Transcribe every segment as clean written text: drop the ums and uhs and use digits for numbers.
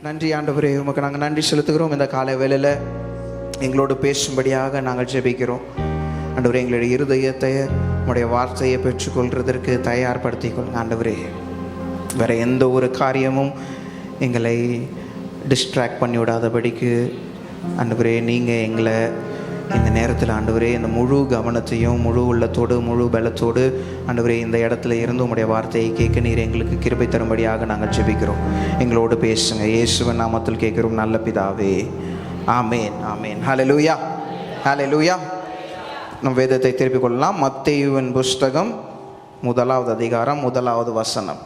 நன்றி ஆண்டவரே, உமக்கு நாங்கள் நன்றி செலுத்துகிறோம். இந்த காலை வேளையில் எங்களோடு பேசும்படியாக நாங்கள் ஜெபிக்கிறோம். ஆண்டவரே, எங்களுடைய இருதயத்தை உடைய வார்த்தையை பெற்றுக்கொள்கிறதற்கு தயார்படுத்திக் கொள்ளுங்க ஆண்டவரே. வேறு எந்த ஒரு காரியமும் எங்களை டிஸ்ட்ராக்ட் பண்ணி விடாதபடிக்கு ஆண்டவரே, நீங்கள் எங்களை இந்த நேரத்தில் ஆண்டவரே இந்த முழு கவனத்தையும் முழு உள்ளத்தோடு முழு பலத்தோடு ஆண்டவரே இந்த இடத்துல இருந்து உங்களுடைய வார்த்தையை கேட்க நீர் எங்களுக்கு கிருபை தரும்படியாக நாங்கள் ஜெபிக்கிறோம். எங்களோடு பேசுங்க. இயேசுவின் நாமத்தில் கேட்கிறோம் நல்ல பிதாவே, ஆமேன் ஆமேன். ஹல்லேலூயா ஹல்லேலூயா. நம் வேதத்தை திருப்பிக் கொள்ளலாம். மத்தேயுவின் புஸ்தகம் 1வது அதிகாரம் 1வது வசனம்.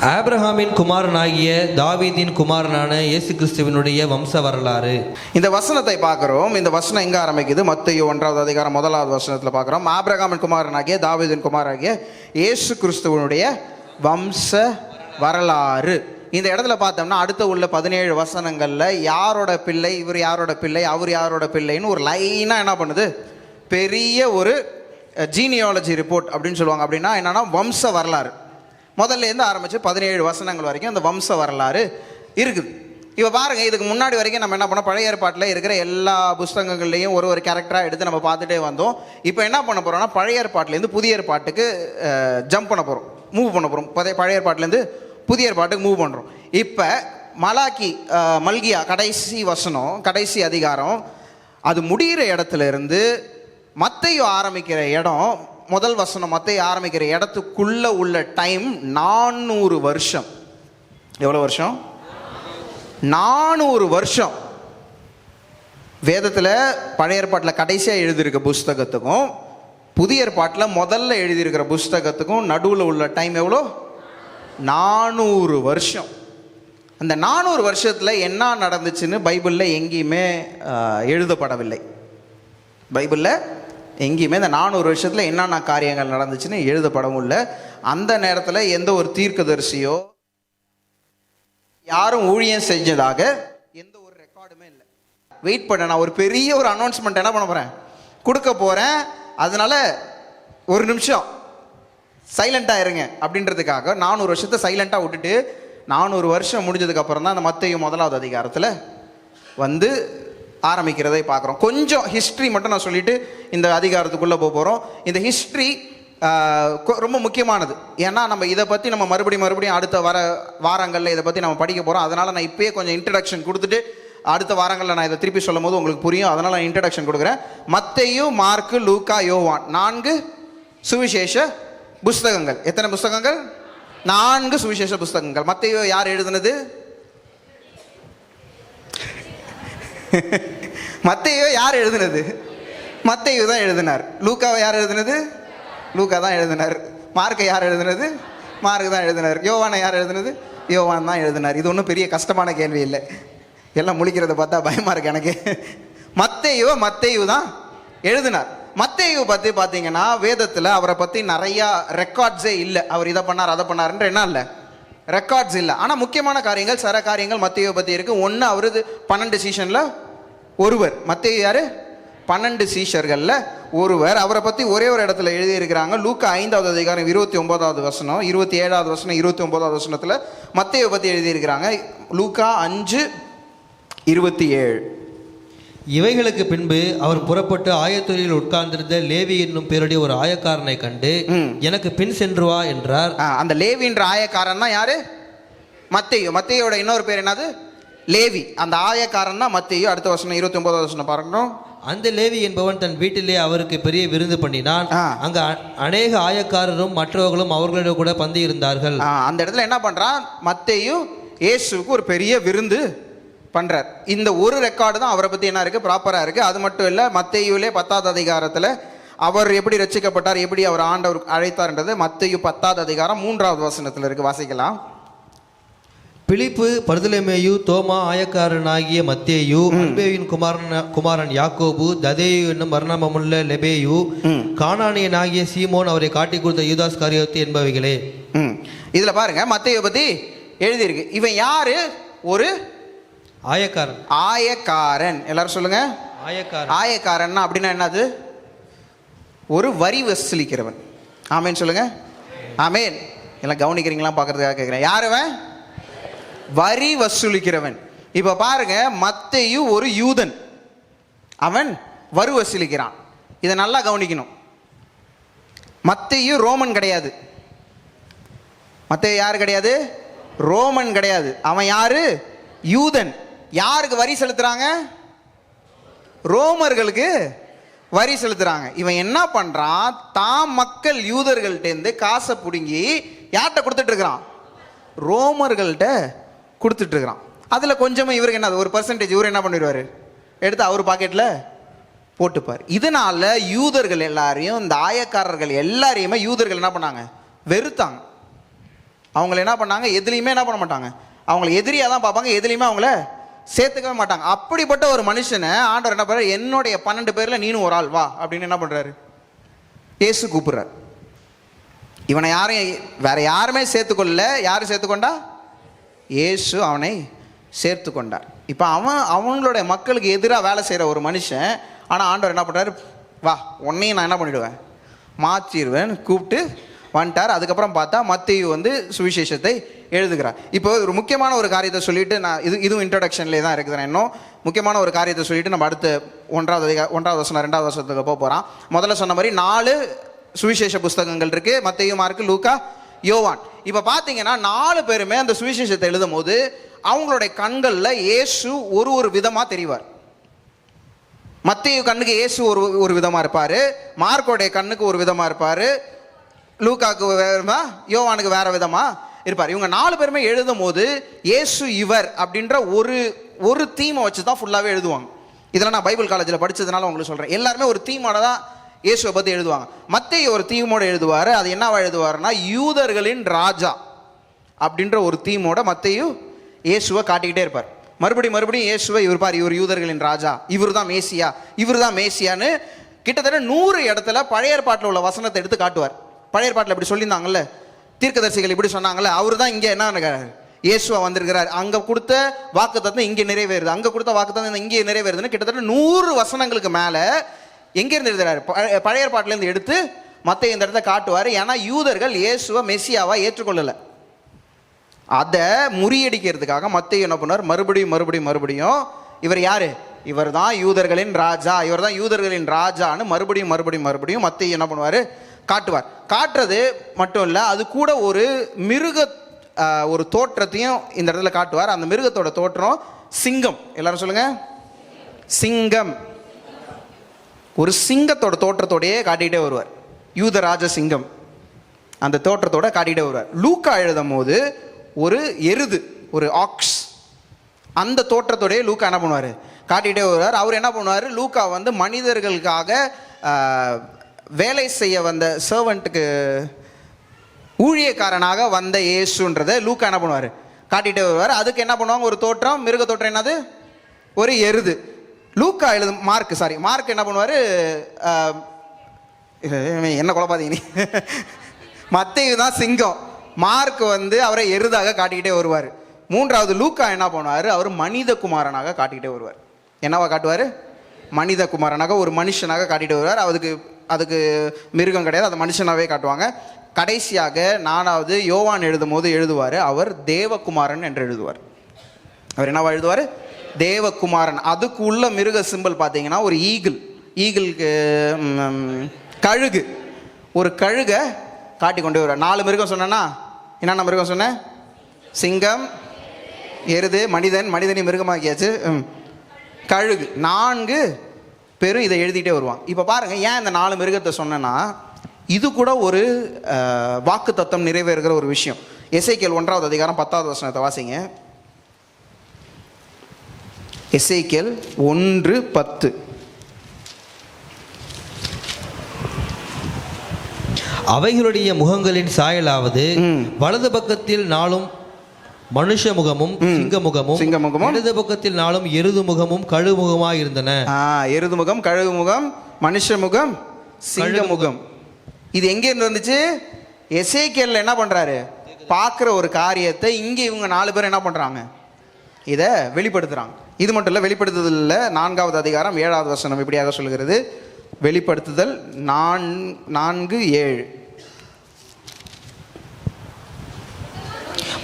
ஆபிரகாமின் குமாரனாகிய தாவீதின் குமாரனான இயேசு கிறிஸ்துவினுடைய வம்ச வரலாறு. இந்த வசனத்தை பார்க்கிறோம். இந்த வசனம் எங்க ஆரம்பிக்குது? மத்தேயு 1வது அதிகாரம் 1வது வசனத்தில் பார்க்கிறோம். ஆபிரகாமின் குமாரனாகிய தாவீதின் குமாரனாகிய இயேசு கிறிஸ்துவினுடைய வம்ச வரலாறு. இந்த இடத்துல பார்த்தோம்னா அடுத்த உள்ள 17 வசனங்கள்ல யாரோட பிள்ளை, இவர் யாரோட பிள்ளை, அவர் யாரோட பிள்ளைன்னு ஒரு லைனா என்ன பண்ணுது, பெரிய ஒரு ஜீனியாலஜி ரிப்போர்ட் அப்படின்னு சொல்லுவாங்க. அப்படின்னா என்னன்னா வம்ச வரலாறு. முதல்ல இருந்து ஆரம்பிச்சு 17 வசனங்கள் வரைக்கும் அந்த வம்ச வரலாறு இருக்குது. இப்போ பாருங்க, இதுக்கு முன்னாடி வரைக்கும் நம்ம என்ன பண்ணோம், பழைய ஏற்பாட்டில் இருக்கிற எல்லா புஸ்தகங்கள்லையும் ஒரு ஒரு கேரக்டராக எடுத்து நம்ம பார்த்துட்டே வந்தோம். இப்போ என்ன பண்ண போறோம்னா பழைய ஏற்பாட்டிலேருந்து புதிய ஏற்பாட்டுக்கு ஜம்ப் பண்ண போகிறோம், மூவ் பண்ண போகிறோம். பழைய ஏற்பாட்டிலேருந்து புதிய ஏற்பாட்டுக்கு மூவ் பண்ணுறோம். இப்போ மல்கியா கடைசி வசனம், கடைசி அதிகாரம், அது முடிகிற இடத்துல இருந்து மத்தேயு ஆரம்பிக்கிற இடம், முதல் வசனம் மத்தேயு ஆரம்பிக்கிற இடத்துக்குள்ள உள்ள டைம் 400 வருஷம். எவ்வளோ வருஷம்? 400 வருஷம். வேதத்தில் பழைய ஏற்பாட்டில் கடைசியாக எழுதியிருக்க புஸ்தகத்துக்கும் புதிய ஏற்பாட்டில் முதல்ல எழுதியிருக்கிற புஸ்தகத்துக்கும் நடுவில் உள்ள டைம் எவ்வளோ? 400 வருஷம். அந்த 400 வருஷத்தில் என்ன நடந்துச்சுன்னு பைபிளில் எங்கேயுமே எழுதப்படவில்லை. பைபிளில் எங்கேயுமே இந்த 400 வருஷத்தில் என்னென்ன காரியங்கள் நடந்துச்சுன்னு எழுதப்படவும் இல்லை. அந்த நேரத்தில் எந்த ஒரு தீர்க்கதரிசியோ யாரும் ஊழியம் செஞ்சதாக எந்த ஒரு ரெக்கார்டுமே இல்லை. வெயிட் பண்ண, நான் ஒரு பெரிய ஒரு அனௌன்ஸ்மெண்ட் என்ன பண்ண போகிறேன், கொடுக்க போகிறேன். அதனால ஒரு நிமிஷம் சைலண்டாக இருங்க அப்படின்றதுக்காக 400 வருஷத்தை சைலண்டாக விட்டுட்டு 400 வருஷம் முடிஞ்சதுக்கப்புறம் தான் அந்த மத்தேயு 1வது அதிகாரத்தில் வந்து ஆரம்பிக்கிறதை பார்க்குறோம். கொஞ்சம் ஹிஸ்ட்ரி மட்டும் நான் சொல்லிட்டு இந்த அதிகாரத்துக்குள்ளே போகிறோம். இந்த ஹிஸ்ட்ரி ரொம்ப முக்கியமானது. ஏன்னா நம்ம இதை பற்றி நம்ம மறுபடியும் அடுத்த வாரங்களில் இதை பற்றி நம்ம படிக்க போகிறோம். அதனால் நான் இப்போயே கொஞ்சம் இன்ட்ரடக்ஷன் கொடுத்துட்டு அடுத்த வாரங்களில் நான் இதை திருப்பி சொல்லும் போது உங்களுக்கு புரியும். அதனால் நான் இன்ட்ரடக்ஷன் கொடுக்குறேன். மத்தேயு, மார்க்கு, லூக்கா, யோவான் 4 சுவிசேஷ புஸ்தகங்கள். எத்தனை புஸ்தகங்கள்? 4 சுவிசேஷ புஸ்தகங்கள். மத்தேயு யார் எழுதுனது? மத்தேயு யார் எழுதுனது? மத்தேயு தான் எழுதினார். லூக்காவை யார் எழுதுனது? லூக்கா தான் எழுதினார். மார்க்கை யார் எழுதுனது? மார்க் தான் எழுதினார். யோவானை யார் எழுதுனது? யோவான் தான் எழுதினார். இது ஒன்றும் பெரிய கஷ்டமான கேள்வி இல்லை. எல்லாம் முழிக்கிறத பார்த்தா பயமா இருக்கு எனக்கு. மத்தேயு தான் எழுதினார். மத்தேயு பற்றி பார்த்தீங்கன்னா வேதத்தில் அவரை பற்றி நிறையா ரெக்கார்ட்ஸே இல்லை. அவர் இதை பண்ணார் அதை பண்ணாருன்ற என்ன இல்லை, ரெக்கார்ட்ஸ் இல்லை. ஆனால் முக்கியமான காரியங்கள், சில காரியங்கள் மத்தேயு பற்றி இருக்குது. ஒன்று, அவரது 12 சீஷனில் ஒருவர். மத்தேயு யார்? 12 சீஷர்களில் ஒருவர். அவரை பற்றி ஒரே ஒரு இடத்துல எழுதியிருக்கிறாங்க. லூக்கா 5வது அதிகாரம் 29வது வசனம், 27வது வசனம், 29வது வசனத்தில் மத்தேயு பற்றி எழுதியிருக்கிறாங்க. லூக்கா 5:27. இவைகளுக்கு பின்பு அவர் புறப்பட்டு ஆயத்தொழில் உட்கார்ந்திருந்த லேவி என்னும் பேருடைய ஒரு ஆயக்காரனை கண்டு, எனக்கு பின் சென்று வா என்றார். அந்த லேவின்ற ஆயக்காரன் தான் யாரு? மத்தேயு. மத்தேயோட இன்னொரு பேர் என்னது? லேவி. அந்த ஆயக்காரன் தான் மத்தேயு. அடுத்த வசனம் 29வது வசனம் பார்க்கணும். அந்த லேவி என்பவன் தன் வீட்டிலே அவருக்கு பெரிய விருந்து பண்ணினான். அங்க அநேக ஆயக்காரரும் மற்றவர்களும் அவர்களோட கூட பந்தி இருந்தார்கள். அந்த இடத்துல என்ன பண்றான்? மத்தேயு இயேசுவுக்கு ஒரு பெரிய விருந்து பண்றார். இந்த ஒரு ரெக்கார்டு தான் அவரை பத்தி என்ன இருக்கு, ப்ராப்பரா இருக்கு. அது மட்டும் இல்ல, மத்தேயுலே 10வது அதிகாரத்துல அவர் எப்படி ரட்சிக்கப்பட்டார், எப்படி அவர் ஆண்டவர் அழைத்தார்ன்றது மத்தேயு 10வது அதிகாரம் 3வது வசனத்துல இருக்கு. வாசிக்கலாம். பிலிப்பு, பர்தலமேயு, தோமா, ஆயக்காரனாகிய மத்தேயு, அல்பேயுவின் குமாரன் யாக்கோபு, ததேயு என்னும் மரணமுள்ள லெபேயு, கானானியனாகிய சீமோன், அவரை காட்டிக் கொடுத்த யூதாஸ் காரியோத்து என்பவைகளே. இதுல பாருங்க, மத்தேயு பத்தி எழுதியிருக்கு. இவன் யாரு? ஒரு ஆயக்காரன். ஆயக்காரன். எல்லாரும் சொல்லுங்க. ஆயக்காரன். ஆயக்காரன்னா அப்படின்னா என்னது? ஒரு வரி வசூலிக்கிறவன். ஆமேன் சொல்லுங்க. ஆமேன். எல்லாம் கவனிக்கிறீங்களா பார்க்கறதுக்காக கேட்குறேன். யாருவன்? வரி வசூலிக்கிறவன். இப்ப பாருங்க, மத்தேயு ஒரு யூதன், அவன் வரி வசூலிக்கிறான். இதை நல்லா கவனிக்கணும். மத்தேயு ரோமன் கிடையாது. மத்தேயு யாரு கிடையாது? ரோமன் கிடையாது. அவன் யாரு? யூதன். யாருக்கு வரி செலுத்துறாங்க? ரோமர்களுக்கு வரி செலுத்துறாங்க. இவன் என்ன பண்றான்? தாம் மக்கள் யூதர்கள்ட்டேருந்து காசை பிடுங்கி யார்கிட்ட கொடுத்துட்டு இருக்கிறான்? ரோமர்கள்ட்ட கொடுத்துட்டு இருக்கிறான். அதுல கொஞ்சமா இவருக்கு என்ன, ஒரு பர்சன்டேஜ் இவர் என்ன பண்ணிடுவாரு, எடுத்து அவர் பாக்கெட்ல போட்டுப்பார். இதனால யூதர்கள் எல்லாரையும், இந்த ஆயக்காரர்கள் எல்லாரையுமே யூதர்கள் என்ன பண்ணாங்க? வெறுத்தாங்க. அவங்களை என்ன பண்ணாங்க? எதுலையுமே என்ன பண்ண மாட்டாங்க, அவங்களை எதிரியா தான் பார்ப்பாங்க. எதுலையுமே அவங்கள சேர்த்துக்கவே மாட்டாங்க. அப்படிப்பட்ட ஒரு மனுஷனை ஆண்டவர் என்ன பண்றாரு? என்னுடைய 12 பேர்ல நீனும் ஒரு ஆள் வா அப்படின்னு என்ன பண்றாரு? இயேசு கூப்பிடுறாரு. இவனை யாரையும் வேற யாருமே சேர்த்துக்கொள்ள. யாரு சேர்த்துக்கொண்டா? இயேசு அவனை சேர்த்து கொண்டார். இப்போ அவங்களுடைய மக்களுக்கு எதிராக வேலை செய்கிற ஒரு மனுஷன், ஆனால் ஆண்டவர் என்ன பண்ணுறாரு? வா, உன்னையும் நான் என்ன பண்ணிவிடுவேன், மாற்றிடுவேன், கூப்பிட்டு வந்துட்டார். அதுக்கப்புறம் பார்த்தா மத்தேயு வந்து சுவிசேஷத்தை எழுதுகிறார். இப்போ ஒரு முக்கியமான ஒரு காரியத்தை சொல்லிட்டு, நான் இதுவும் இன்ட்ரடக்ஷன்லேயே தான் இருக்குது. நான் இன்னும் முக்கியமான ஒரு காரியத்தை சொல்லிட்டு நம்ம அடுத்த 1வது வசனம் 2வது வசனத்துக்கு போகிறோம். முதல்ல சொன்ன மாதிரி 4 சுவிசேஷ புஸ்தகங்கள் இருக்கு, மத்தேயு, மார்க்கு, லூக்கா, யோவான். இப்போ பார்த்தீங்கன்னா 4 பேருமே அந்த சுவிசேஷத்தை எழுதும் போது அவங்களுடைய கண்களில் இயேசு ஒரு விதமாக தெரிவார். மத்தேயு கண்ணுக்கு இயேசு ஒரு விதமாக இருப்பார், மார்க்கோடைய கண்ணுக்கு ஒரு விதமாக இருப்பார், லூக்காக்கு வேறமா, யோவானுக்கு வேற விதமாக இருப்பார். இவங்க 4 பேருமே எழுதும் போது இயேசு இவர் அப்படின்ற ஒரு தீமை வச்சு தான் ஃபுல்லாகவே எழுதுவாங்க. இதெல்லாம் நான் பைபிள் காலேஜில் படித்ததுனால உங்களுக்கு சொல்கிறேன். எல்லாருமே ஒரு தீமோட தான் இயேசுவை பற்றி எழுதுவாங்க. மத்தேயு ஒரு தீமோட எழுதுவார். அது என்னவா எழுதுவார்னா, யூதர்களின் ராஜா அப்படின்ற ஒரு தீமோட மத்தேயு இயேசுவை காட்டிக்கிட்டே இருப்பார். மறுபடியும் இயேசுவை இவர் யூதர்களின் ராஜா, இவர் தான் மேசியா, இவர் தான் மேசியான்னு கிட்டத்தட்ட 100 இடத்துல பழைய ஏற்பாட்டில் உள்ள வசனத்தை எடுத்து காட்டுவார். பழைய ஏற்பாட்டில் இப்படி சொல்லியிருந்தாங்கல்ல, தீர்க்கதரிசிகள் இப்படி சொன்னாங்கல்ல, அவர் தான் இங்கே என்ன இயேசுவா வந்திருக்கிறார், அங்கே கொடுத்த வாக்குத்தத்தம் இங்கே நிறைவேறுது, அங்கே கொடுத்த வாக்குத்தத்தம் இங்கே நிறைவேறுதுன்னு கிட்டத்தட்ட 100 வசனங்களுக்கு மேலே எங்கேருந்து எழுதுறாரு? பழைய ஏற்பாட்டிலேருந்து எடுத்து மத்தேயு இந்த இடத்த காட்டுவார். ஏன்னா யூதர்கள் இயேசுவை மெசியாவா ஏற்றுக்கொள்ளலை. அதை முறியடிக்கிறதுக்காக மத்தேயு என்ன பண்ணார்? மறுபடியும் இவர் யாரு? இவர் தான் யூதர்களின் ராஜா, இவர் தான் யூதர்களின் ராஜான்னு மறுபடியும் மத்தேயு என்ன பண்ணுவார்? காட்டுவார். காட்டுறது மட்டும் இல்லை, அது கூட ஒரு தோற்றத்தையும் இந்த இடத்துல காட்டுவார். அந்த மிருகத்தோட தோற்றம் சிங்கம். எல்லாரும் சொல்லுங்க, சிங்கம். ஒரு சிங்கத்தோட தோற்றத்தோடையே காட்டிகிட்டே வருவார். யூதராஜ சிங்கம் அந்த தோற்றத்தோட காட்டிகிட்டே வருவார். லூக்கா எழுதும் போது ஒரு எருது, ஒரு ஆக்ஸ், அந்த தோற்றத்தோடய லூக்கா என்ன பண்ணுவார்? காட்டிகிட்டே வருவார். அவர் என்ன பண்ணுவார்? லூக்கா வந்து மனிதர்களுக்காக வேலை செய்ய வந்த சர்வெண்ட்டுக்கு ஊழியக்காரனாக வந்த இயேசுன்றதை லூக்கா என்ன பண்ணுவார்? காட்டிகிட்டே வருவார். அதுக்கு என்ன பண்ணுவாங்க? ஒரு தோற்றம், மிருக தோற்றம். என்னது? ஒரு எருது. லூக்கா மார்க் என்ன பண்ணுவார்? என்ன குழப்பாதீங்க, மத்தேயு தான் சிங்கம், மார்க் வந்து அவரை எருதாக காட்டிக்கிட்டே வருவார். 3வது லூக்கா என்ன பண்ணுவார்? அவர் மனித குமாரனாக காட்டிக்கிட்டே வருவார். என்னவா காட்டுவார்? மனித குமாரனாக, ஒரு மனுஷனாக காட்டிகிட்டே வருவார். அதுக்கு மிருகம் கிடையாது, அது மனுஷனாகவே காட்டுவாங்க. கடைசியாக 4வது யோவான் எழுதும் போது எழுதுவார், அவர் தேவகுமாரன் என்று எழுதுவார். அவர் என்னவா எழுதுவார்? தேவகுமாரன். அதுக்கு உள்ள மிருக சிம்பிள் பார்த்தீங்கன்னா ஒரு ஈகிளுக்கு கழுகு, ஒரு கழுகை காட்டி கொண்டு வருவார். 4 மிருகம் சொன்னா என்னென்ன மிருகம் சொன்னேன்? சிங்கம், எருது, மனிதனை மிருகமாக்கியாச்சு, கழுகு. 4 பேரும் இதை எழுதிட்டே வருவாங்க. இப்போ பாருங்க, ஏன் இந்த 4 மிருகத்தை சொன்னேன்னா, இது கூட ஒரு வாக்கு தத்தம் நிறைவேறுகிற ஒரு விஷயம். எசேக்கியேல் 1வது அதிகாரம் 10வது வசனத்தை வாசிங்க. எசேக்கியேல் 1:10. அவைகளுடைய முகங்களின் சாயலாவது வலது பக்கத்தில் 4 மனுஷ முகமும் சிங்க முகமும், இடது பக்கத்தில் 4 எருது முகமும் கழு முகமாய் இருந்தன. எருது முகம், கழுகு முகம், மனுஷ முகம், சிங்க முகம். இது எங்க இருந்து வந்துச்சு? எசேக்கியேல் என்ன பண்றாரு? பார்க்குற ஒரு காரியத்தை இங்கே இவங்க 4 பேர் என்ன பண்றாங்க? இதை வெளிப்படுத்துறாங்க. இது மட்டும் இல்லை, வெளிப்படுத்துதல் 4வது அதிகாரம் 7வது வசனம் இப்படியாக சொல்கிறது. வெளிப்படுத்துதல் 4:7.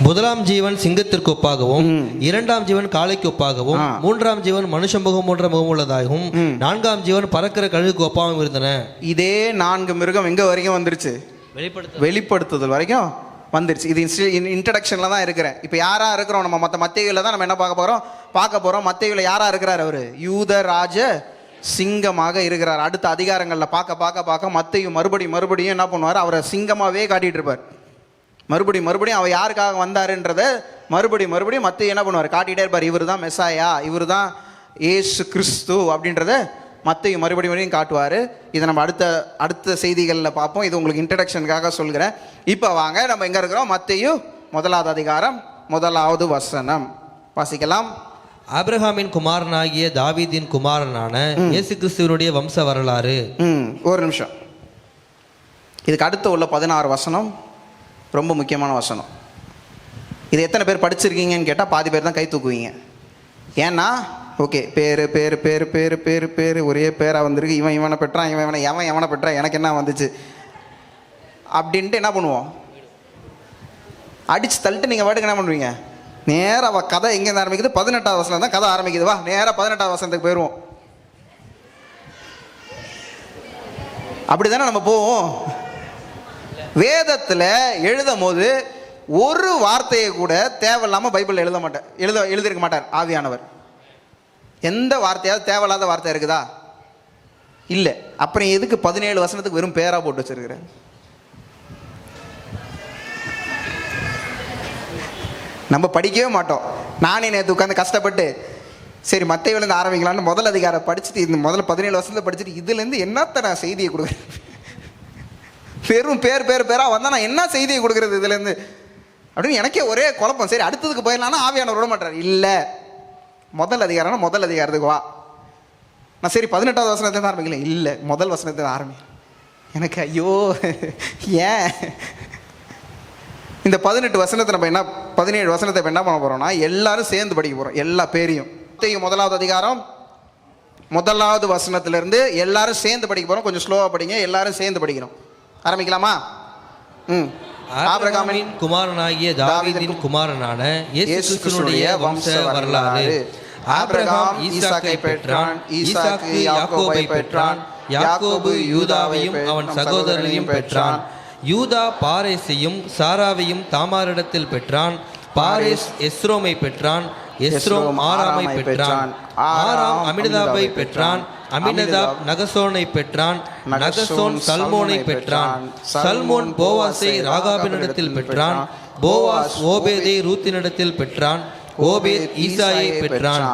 முதலாம் ஜீவன் சிங்கத்திற்கு ஒப்பாகவும், இரண்டாம் ஜீவன் காளைக்கு ஒப்பாகவும், மூன்றாம் ஜீவன் மனுஷ முகம் போன்ற முகமுள்ளதாகவும், நான்காம் ஜீவன் பறக்கிற கழுகுக்கு ஒப்பாகவும் இருந்தன. இதே 4 மிருகம் எங்க வரைக்கும் வந்துருச்சு? வெளிப்படுத்துதல் வரைக்கும் வந்துருச்சு. இது இன்ட்ரடக்ஷன்ல தான் இருக்கிறேன். இப்போ யாரா இருக்கிறோம் நம்ம? மத்தேயுல தான் நம்ம என்ன பார்க்க போறோம். மத்தேயுல யாரா இருக்கிறார்? அவரு யூத ராஜ சிங்கமாக இருக்கிறார். அடுத்த அதிகாரங்களில் பார்க்க மத்தேயு மறுபடியும் என்ன பண்ணுவார்? அவரை சிங்கமாவே காட்டிட்டு இருப்பார். மறுபடியும் அவர் யாருக்காக வந்தாருன்றத மறுபடியும் மத்தேயு என்ன பண்ணுவார்? காட்டிகிட்டே இருப்பார். இவர் தான் மெசாயா, இவர் தான் ஏசு கிறிஸ்து அப்படின்றத மத்தேயு மறுபடியும் காட்டுவார். இதை நம்ம அடுத்த செய்திகளில் பார்ப்போம். இது உங்களுக்கு இன்ட்ரடக்ஷனுக்காக சொல்கிறேன். இப்போ வாங்க, நம்ம எங்கே இருக்கிறோம்? மத்தேயு 1வது அதிகாரம் 1வது வசனம் வாசிக்கலாம். ஆபிரகாமின் குமாரனாகிய தாவீதின் குமாரனான இயேசு கிறிஸ்துவனுடைய வம்ச வரலாறு. ஒரு நிமிஷம். இதுக்கு அடுத்து உள்ள 16 வசனம் ரொம்ப முக்கியமான வசனம். இது எத்தனை பேர் படிச்சிருக்கீங்கன்னு கேட்டால் பாதி பேர் தான் கை தூக்குவீங்க. ஏன்னா ஓகே, பேர் ஒரே பேராக வந்திருக்கு. இவனை பெற்றான், எவனை பெற்றான், எனக்கு என்ன வந்துச்சு அப்படின்ட்டு என்ன பண்ணுவோம்? அடித்து தள்ளிட்டு நீங்கள் பாட்டுக்கு என்ன பண்ணுவீங்க? நேராக கதை எங்கேருந்து ஆரம்பிக்குது? 18வது வசனம் தான் கதை ஆரம்பிக்குது. வா, நேராக 18வது வசனத்துக்கு போயிடுவோம். அப்படி தானே நம்ம போவோம். வேதத்தில் எழுதும் போது ஒரு வார்த்தையை கூட தேவையில்லாமல் பைபிளில் எழுதிருக்க மாட்டார் ஆவியானவர். எந்த வார்த்தையாவது தேவையில்லாத வார்த்தை இருக்குதா? இல்லை. அப்புறம் எதுக்கு 17 வசனத்துக்கு வெறும் பேரா போட்டு வச்சிருக்கிறேன்? நம்ம படிக்கவே மாட்டோம். நானே நேற்று உட்காந்து கஷ்டப்பட்டு சரி மத்தேயுலேருந்து ஆரம்பிக்கலான்னு முதல் அதிகாரம் படிச்சுட்டு இந்த முதல்ல 17 வசனத்தை படிச்சுட்டு இதுலேருந்து என்னத்த நான் செய்தியை கொடுக்குறேன்? வெறும் பேராக வந்தால் நான் என்ன செய்தியை கொடுக்குறது இதுலேருந்து அப்படின்னு எனக்கே ஒரே குழப்பம். சரி அடுத்ததுக்கு போயிடலான்னா ஆவியானவர் விட மாட்டார். இல்லை, முதல் அதிகாரத்துக்கு வா. நான் சரி 18வது வசனத்தை ஆரம்பிக்கல. இல்லை, முதல் வசனத்தை ஆரம்பி. எனக்கு ஐயோ ஏன் இந்த 18 வசனத்தை நம்ம 17 வசனத்தை என்ன பண்ண போகிறோம்னா எல்லாரும் சேர்ந்து படிக்க போகிறோம். எல்லா பேரையும் 1வது அதிகாரம் 1வது வசனத்திலிருந்து எல்லாரும் சேர்ந்து படிக்க போகிறோம். கொஞ்சம் ஸ்லோவாக படிங்க, எல்லாரும் சேர்ந்து படிக்கிறோம். ஆரம்பிக்கலாமா? ஆபிரகாமின் குமாரனாகிய தாவீதின் குமாரனான இயேசு கிறிஸ்துவினுடைய வம்ச வரலாறு. ஆபிரகாம் ஈசாக்கை பெற்றான், ஈசாக்கு யாக்கோபை பெற்றான், யாக்கோபு யூதாவையும் அவன் சகோதரரையும் பெற்றான். யூதா பாரேசையும் சாராவையும் தாமாரிடத்தில் பெற்றான். பாரேஸ் எஸ்ரோமை பெற்றான், எஸ்ரோம் ஆராமை பெற்றான், ஆராம் அமினதாபை பெற்றான், அமினதாப் நகசோனை பெற்றான், நகசோன் சல்மோனை பெற்றான், சல்மோன் போவாசை ராகாபினிடத்தில் பெற்றான், போவாஸ் ஓபேதை ரூத்தினிடத்தில் பெற்றான், ஓபேத் ஈசாயை பெற்றான்,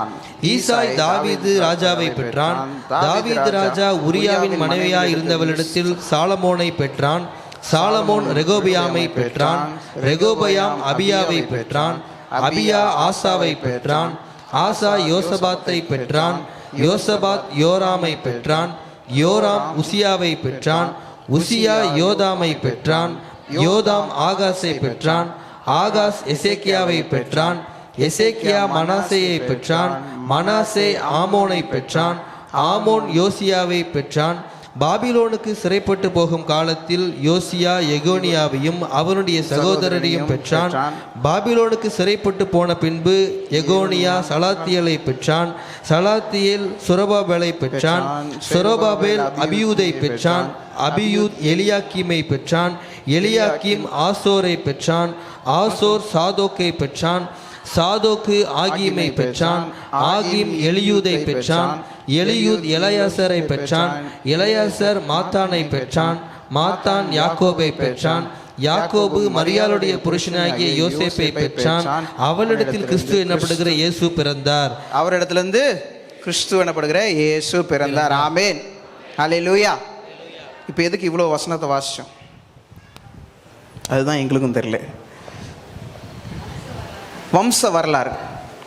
ஈசாய் தாவீது ராஜாவை பெற்றான், தாவீது ராஜா உரியாவின் மனைவியாய் இருந்தவளிடத்தில் சாலமோனை பெற்றான், சாலமோன் ரெகோபியாமை பெற்றான், ரெகோபயாம் அபியாவை பெற்றான், அபியா ஆசாவை பெற்றான், ஆசா யோசபாத்தை பெற்றான், யோசபாத் யோராமை பெற்றான், யோராம் உசியாவை பெற்றான், உசியா யோதாமை பெற்றான், யோதாம் ஆகாஸை பெற்றான், ஆகாஸ் எசேக்கியாவை பெற்றான், எசேக்கியா மனாசேயை பெற்றான், மனாசே ஆமோனை பெற்றான், ஆமோன் யோசியாவை பெற்றான். பாபிலோனுக்கு சிறைப்பட்டு போகும் காலத்தில் யோசியா எகோனியாவையும் அவனுடைய சகோதரரையும் பெற்றான். பாபிலோனுக்கு சிறைப்பட்டு போன பின்பு எகோனியா சலாத்தியலை பெற்றான், சலாத்தியேல் சுரபாபேலை பெற்றான், சுரபாபேல் அபியூதை பெற்றான், அபியூத் எலியாக்கீமை பெற்றான், எலியாக்கீம் ஆசோரை பெற்றான், ஆசோர் சாதோக்கை பெற்றான், சாதோக்கு ஆகீமை பெற்றான், ஆகீம் எலியூதை பெற்றான், எலியூத் எலையாசரை பெற்றான், எலையாசர் மாத்தானை பெற்றான், மாத்தான் யாக்கோபை பெற்றான், யாக்கோபு மரியாளுடைய புருஷனாகிய யோசேப்பை பெற்றான், அவளிடத்தில் கிறிஸ்து எனப்படுகிற இயேசு பிறந்தார். அவரிடத்திலிருந்து கிறிஸ்து எனப்படுகிற இயேசு பிறந்தார். ஆமென், ஹல்லேலூயா. இப்போ எதுக்கு இவ்வளோ வசனத்தை வாசிச்சோம்? அதுதான் எங்களுக்கும் தெரியல. வம்ச வரலாறு,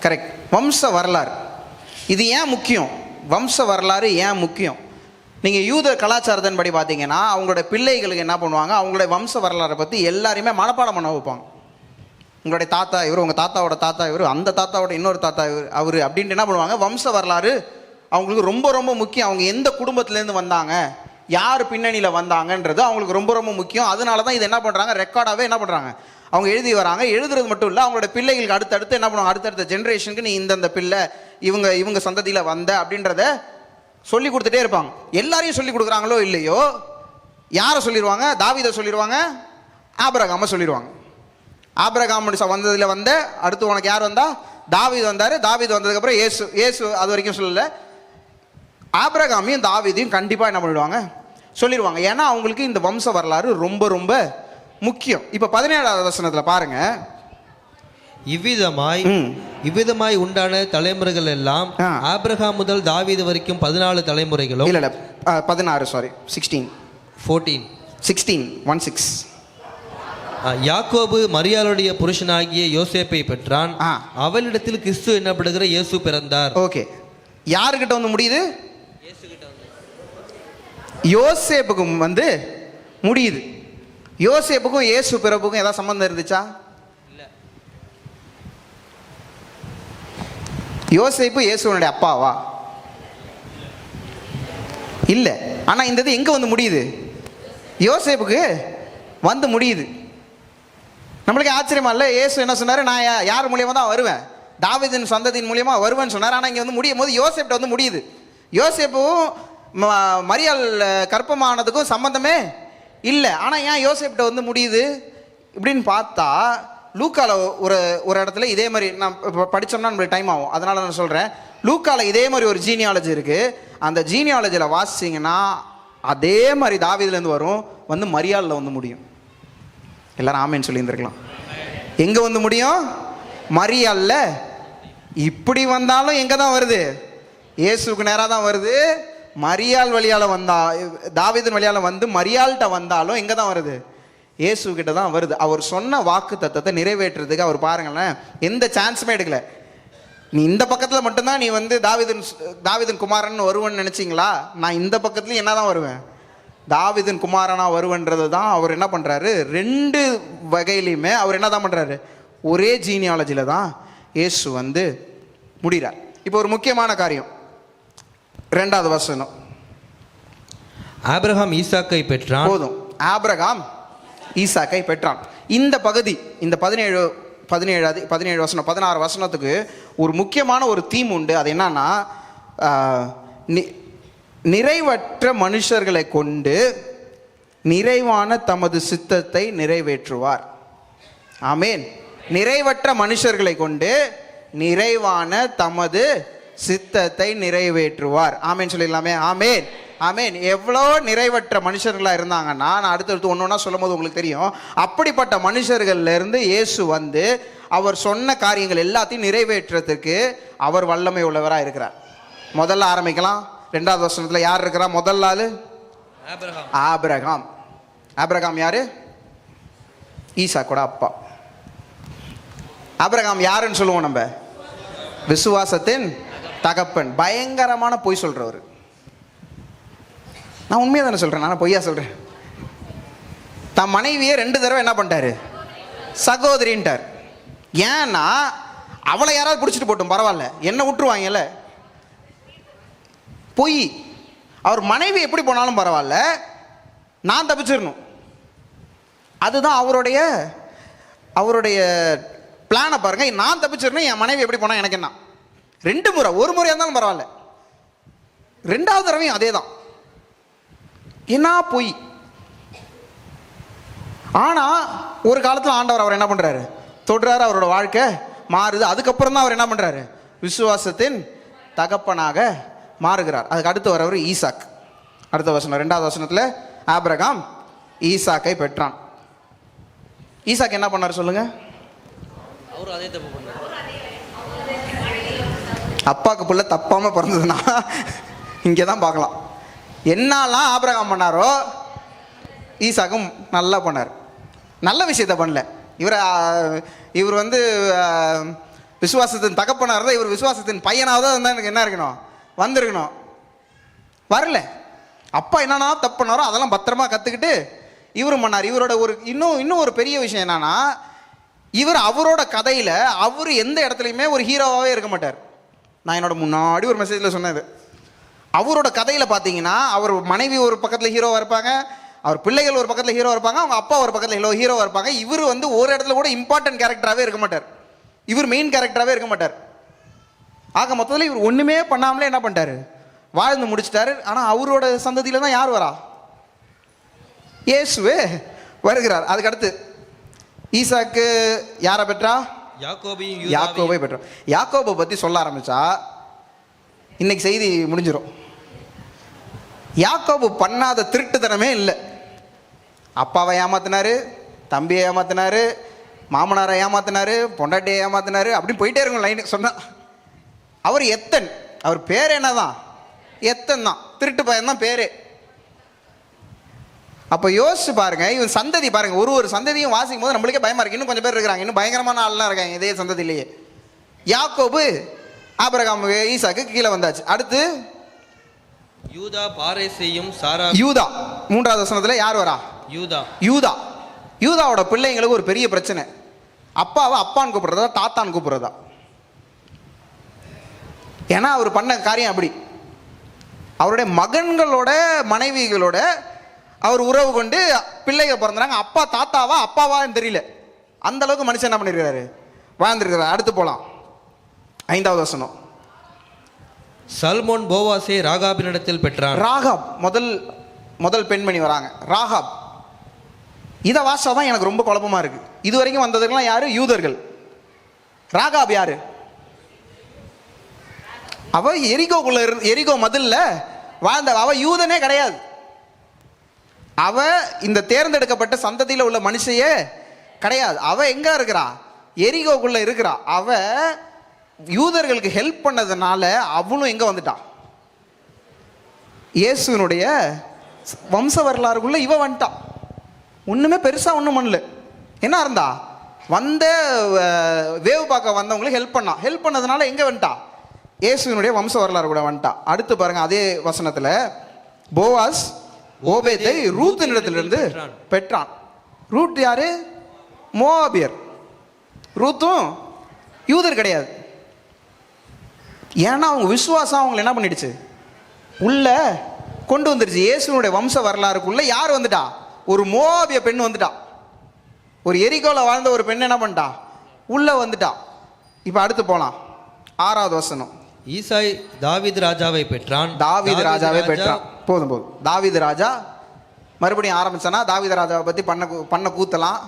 கரெக்ட். வம்ச வரலாறு இது ஏன் முக்கியம்? வம்ச வரலாறு ஏன் முக்கியம்? நீங்கள் யூத கலாச்சாரத்தின் படி பார்த்தீங்கன்னா அவங்களோட பிள்ளைகளுக்கு என்ன பண்ணுவாங்க, அவங்களுடைய வம்ச வரலாறை பற்றி எல்லாரையுமே மனப்பாடம் பண்ண வைப்பாங்க. உங்களுடைய தாத்தா இவர், உங்கள் தாத்தாவோட தாத்தா இவர், அந்த தாத்தாவோட இன்னொரு தாத்தா இவர் அவர் அப்படின்ட்டு என்ன பண்ணுவாங்க, வம்ச வரலாறு அவங்களுக்கு ரொம்ப ரொம்ப முக்கியம். அவங்க எந்த குடும்பத்துலேருந்து வந்தாங்க, யார் பின்னணியில் வந்தாங்கன்றது அவங்களுக்கு ரொம்ப ரொம்ப முக்கியம். அதனால தான் இது என்ன பண்ணுறாங்க, ரெக்கார்டாகவே என்ன பண்ணுறாங்க, அவங்க எழுதி வராங்க. எழுதுறது மட்டும் இல்லை, அவங்களோட பிள்ளைகளுக்கு அடுத்தடுத்து என்ன பண்ணுவாங்க, அடுத்தடுத்த ஜென்ரேஷனுக்கு நீ இந்தந்த பிள்ளை இவங்க சந்ததியில் வந்த அப்படின்றத சொல்லி கொடுத்துட்டே இருப்பாங்க. எல்லாரையும் சொல்லி கொடுக்குறாங்களோ இல்லையோ, யாரை சொல்லிடுவாங்க, தாவீதை சொல்லிடுவாங்க, ஆபிரகாமை சொல்லிடுவாங்க. ஆபிரகாம் வந்ததில் வந்த அடுத்து உனக்கு யார் வந்தா, தாவீது வந்தார். தாவீது வந்ததுக்கப்புறம் இயேசு அது வரைக்கும் சொல்லலை. ஆபிரகாமையும் தாவீதையும் கண்டிப்பாக என்ன பண்ணிடுவாங்க, சொல்லிடுவாங்க. ஏன்னா அவங்களுக்கு இந்த வம்ச வரலாறு ரொம்ப ரொம்ப முக்கியம். இப்போ 17வது வசனத்தில் பாருங்க, இவ்விதமாய் உண்டான தலைமுறைகள் எல்லாம் ஆபிரகாம் முதல் தாவீது வரைக்கும் 14 தலைமுறைகளும். இல்ல 16 சாரி 16 யாக்கோபு மரியாளுடைய புருஷனாகிய யோசேப்பை பெற்றான். அவளிடத்தில் கிறிஸ்து என்னப்படுகிற இயேசு பிறந்தார். ஓகே, யாருக்கிட்ட வந்து முடியுது, யோசேப்புக்கும் வந்து முடியுது. யோசேப்புக்கும் இயேசு பிறப்புக்கும் ஏதாவது சம்பந்தம் இருந்துச்சா? யோசேப்பு இயேசுவனுடைய அப்பாவா? இல்லை. ஆனால் இந்த இது எங்கே வந்து முடியுது, யோசேப்புக்கு வந்து முடியுது. நம்மளுக்கு ஆச்சரியமா இல்லை? இயேசு என்ன சொன்னார், நான் யார் மூலியமாக தான் வருவேன், தாவீதின் சந்ததியின் மூலியமாக வருவேன்னு சொன்னார். ஆனால் இங்கே வந்து முடியும் போது யோசேப்கிட்ட வந்து முடியுது. யோசேப்பும் மரியாள் கற்பமானதுக்கும் சம்பந்தமே இல்லை. ஆனால் ஏன் யோசேப்கிட்ட வந்து முடியுது இப்படின்னு பார்த்தா, லூக்கால ஒரு இடத்துல இதே மாதிரி நான் படித்தோம்னா நம்மளுக்கு டைம் ஆகும், அதனால நான் சொல்கிறேன். லூக்கால இதே மாதிரி ஒரு ஜீனியாலஜி இருக்குது. அந்த ஜீனியாலஜியில் வாசிச்சிங்கன்னா அதே மாதிரி தாவீதுலேருந்து வரும், வந்து மரியாளில் வந்து முடியும். எல்லாரும் ஆமேன்னு சொல்லியிருந்துருக்கலாம். எங்கே வந்து முடியும், மரியாளில். இப்படி வந்தாலும் எங்கே தான் வருது, இயேசுக்கு நேராக தான் வருது. மரியாள் வழியால் வந்தா, தாவீதின் வழியால் வந்து மரியாள்கிட்ட வந்தாலும் எங்கே தான் வருது, இயேசு கிட்ட தான் வருது. அவர் சொன்ன வாக்கு தத்தத்தை நிறைவேற்றுறதுக்கு அவர் பாருங்களேன் எந்த சான்ஸுமே எடுக்கல. நீ இந்த பக்கத்தில் மட்டும்தான் நீ வந்து தாவீதின் குமாரன் வருவன்னு நினச்சிங்களா, நான் இந்த பக்கத்துலையும் என்ன தான் வருவேன், தாவீதின் குமாரனா வருவன்றது தான் அவர் என்ன பண்ணுறாரு. 2 வகையிலையுமே அவர் என்ன தான் பண்ணுறாரு, ஒரே ஜீனியாலஜியில் தான் இயேசு வந்து முடிகிறார். இப்போ ஒரு முக்கியமான காரியம், 2வது வசனம். ஆபிரகாம் ஈசாக்கை பெற்றான். போதும், ஆபிரகாம் ஈசாக்கை பெற்றான். இந்த பகுதி, இந்த 17 வசனம் 16 வசனத்துக்கு ஒரு முக்கியமான ஒரு தீம் உண்டு. அது என்னன்னா, நிறைவற்ற மனுஷர்களை கொண்டு நிறைவான தமது சித்தத்தை நிறைவேற்றுவார். ஆமேன். நிறைவற்ற மனுஷர்களை கொண்டு நிறைவான தமது சித்தத்தை நிறைவேற்றுவார். ஆமேன் சொல்லிடலாமே. ஆமேன் ஆமேன். எவ்வளோ நிறைவற்ற மனுஷர்களாக இருந்தாங்கன்னா, நான் அடுத்தடுத்து ஒன்று ஒன்றா சொல்லும் போது உங்களுக்கு தெரியும். அப்படிப்பட்ட மனுஷர்கள்லேருந்து இயேசு வந்து அவர் சொன்ன காரியங்கள் எல்லாத்தையும் நிறைவேற்றுறதுக்கு அவர் வல்லமை உள்ளவராக இருக்கிறார். முதல்ல ஆரம்பிக்கலாம். 2வது வசனத்தில் யார் இருக்கிறா, முதல் ஆளு ஆபிரகாம். ஆபிரகாம் யாரு, ஈசாக்கோட அப்பா. ஆபிரகாம் யாருன்னு சொல்லுவோம் நம்ம, விசுவாசத்தின் தகப்பன். பயங்கரமான பொய் சொல்றவர். நான் உண்மையாக தானே சொல்கிறேன், நான் பொய்யா சொல்கிறேன். தன் மனைவியை 2 தடவை என்ன பண்ணிட்டாரு, சகோதரின்ட்டார். ஏன்னா அவளை யாராவது பிடிச்சிட்டு போட்டும் பரவாயில்ல, என்ன விட்டுருவாங்கல்ல. பொய். அவர் மனைவி எப்படி போனாலும் பரவாயில்ல, நான் தப்பிச்சிடணும். அதுதான் அவருடைய பிளானை பாருங்க. நான் தப்பிச்சிடணும், என் மனைவி எப்படி போனால் எனக்கு என்ன. 2 முறை, ஒரு முறையாக இருந்தாலும் பரவாயில்ல, 2வது தடவையும் அதே தான். என்ன பொய். ஆனால் ஒரு காலத்தில் ஆண்டவர் அவர் என்ன பண்ணுறாரு, தொடுறாரு, அவரோட வாழ்க்கை மாறுது. அதுக்கப்புறம் தான் அவர் என்ன பண்ணுறாரு, விசுவாசத்தின் தகப்பனாக மாறுகிறார். அதுக்கு அடுத்து வரவர் ஈசாக். அடுத்த வசனம் 2வது வசனத்தில் ஆபிரகாம் ஈசாக்கை பெற்றான். ஈசாக் என்ன பண்ணார் சொல்லுங்க, அவர் அதே தப்பு பண்ணார். அப்பாவுக்கு புள்ள தப்பாம பிறந்ததுன்னா இங்கே தான் பார்க்கலாம். என்னெல்லாம் ஆபிரகாம் பண்ணாரோ ஈசாக்கும் நல்லா பண்ணார். நல்ல விஷயத்த பண்ணல. இவர் வந்து விசுவாசத்தின் தகப்பனாக இருந்தால் இவர் விசுவாசத்தின் பையனாக தான் எனக்கு என்ன இருக்கணும், வந்திருக்கணும். வரல. அப்பா என்னன்னா தப்பு பண்ணாரோ அதெல்லாம் பத்திரமா கற்றுக்கிட்டு இவரும் பண்ணார். இவரோட இன்னும் ஒரு பெரிய விஷயம் என்னன்னா, இவர் அவரோட கதையில் அவர் எந்த இடத்துலையுமே ஒரு ஹீரோவாகவே இருக்க மாட்டார். நான் என்னோட முன்னாடி ஒரு மெசேஜில் சொன்னது, அவரோட கதையில் பார்த்தீங்கன்னா அவர் மனைவி ஒரு பக்கத்தில் ஹீரோவாக இருப்பாங்க, அவர் பிள்ளைகள் ஒரு பக்கத்தில் ஹீரோ இருப்பாங்க, அவங்க அப்பா ஒரு பக்கத்தில் ஹீரோவாக இருப்பாங்க. இவர் வந்து ஒரு இடத்துல கூட இம்பார்ட்டன்ட் கேரக்டராகவே இருக்க மாட்டார், இவர் மெயின் கேரக்டராகவே இருக்க மாட்டார். ஆக மொத்தத்தில் இவர் ஒன்றுமே பண்ணாமலே என்ன பண்ணிட்டாரு, வாழ்ந்து முடிச்சிட்டாரு. ஆனால் அவரோட சந்ததியில் தான் யார் வரா, இயேசுவே வருகிறார். அதுக்கடுத்து ஈசாக்கு யாரை பெற்றா, யாக்கோபை பெற்றா. யாக்கோபை பற்றி சொல்ல ஆரம்பிச்சா இன்னைக்கு செய்தி முடிஞ்சிடும். யாக்கோபு பண்ணாத திருட்டுத்தனமே இல்லை. அப்பாவை ஏமாத்தினாரு, தம்பியை ஏமாத்தினாரு, மாமனாரை ஏமாத்தினாரு, பொண்டாட்டியை ஏமாத்தினாரு, அப்படின்னு போயிட்டே இருக்கும் லைன் சொன்னா. அவர் எத்தன், அவர் பேர் என்னதான், எத்தன் தான், திருட்டு பையன் தான் பேரு. அப்போ யோசிச்சு பாருங்க, இவன் சந்ததி பாருங்க, ஒரு சந்ததியும் வாசிக்கும் போது நம்மளுக்கே பயமா இருக்கு. இன்னும் கொஞ்சம் பேர் இருக்கிறாங்க, இன்னும் பயங்கரமான ஆள்லாம் இருக்காங்க இதே சந்ததியிலேயே. யாக்கோபு ஆபிரகாம் ஈசாக்கு கீழே வந்தாச்சு. அடுத்து யூதா பாரேசையும் சாரா. யூதா மூன்றாவது வசனத்துல யார் வரா, யூதாவோட பிள்ளைங்களுக்கு ஒரு பெரிய பிரச்சனை. அப்பாவை அப்பான்னு கூப்பிடுறதா தாத்தான்னு கூப்பிடுறதா. ஏன்னா அவர் பண்ண காரியம் அப்படி. அவருடைய மகன்களோட மனைவிகளோட அவர் உறவு கொண்டு பிள்ளைகள் பிறந்தாங்க. அப்பா தாத்தாவா அப்பாவான்னு தெரியல, அந்த அளவுக்கு மனுஷன் என்ன பண்ணிருக்காரு, வாழ்ந்துருக்கிறார். அடுத்து போலாம், 5வது வசனம். சல்மோன் போவாசை ராகாபினிடத்தில் பெற்றான். ராகாப் முதல் பெண்மணி வராங்க, ராகாப். இதை வாசாதான் எனக்கு ரொம்ப குழப்பமா இருக்கு. இது வரைக்கும் வந்ததுக்கெல்லாம் யாரு, யூதர்கள். ராகாப் யாரு, அவ எரிகோக்குள்ள எரிகோ மதில்ல வாழ்ந்த, அவ யூதனே கிடையாது. அவ இந்த தேர்ந்தெடுக்கப்பட்ட சந்ததியில் உள்ள மனுஷையே கிடையாது. அவ எங்க இருக்கிறா, எரிகோக்குள்ள இருக்கிறா. அவ யூதர்களுக்கு ஹெல்ப் பண்ணதுனால அவளும் எங்க வந்துட்டா, இயேசுனுடைய வம்ச வரலாறுக்குள்ள இவ வந்துட்டா. ஒண்ணுமே பெருசா ஒன்றும் பண்ணல. என்ன இருந்தா, வந்த வேவு பார்க்க வந்தவங்களுக்கு ஹெல்ப் பண்ணதுனால எங்க வந்துட்டா, இயேசுனுடைய வம்ச வரலாறு கூட வந்துட்டா. அடுத்து பாருங்க, அதே வசனத்துல போவாஸ் ஓபேதை ரூத்தினிடத்திலிருந்து பெற்றான். ரூத் யாரு, மோவாபியர். ரூத்தும் யூதர் கிடையாது. ஏன்னா அவங்க விசுவாசம் அவங்களை என்ன பண்ணிடுச்சு, உள்ள கொண்டு வந்துருச்சு. இயேசுனுடைய வம்ச வரலாறுக்குள்ள யார் வந்துட்டா, ஒரு மோவாபிய பெண் வந்துட்டா. ஒரு எரிகோல வாழ்ந்த ஒரு பெண் என்ன பண்ணிட்டா, உள்ள வந்துட்டா. இப்ப அடுத்து போலாம், 6வது வசனம். ஈசாய் தாவீது ராஜாவை பெற்றான். போதும். தாவீது ராஜா மறுபடியும் ஆரம்பிச்சானா, தாவீது ராஜாவை பத்தி பண்ண கூத்தலாம்.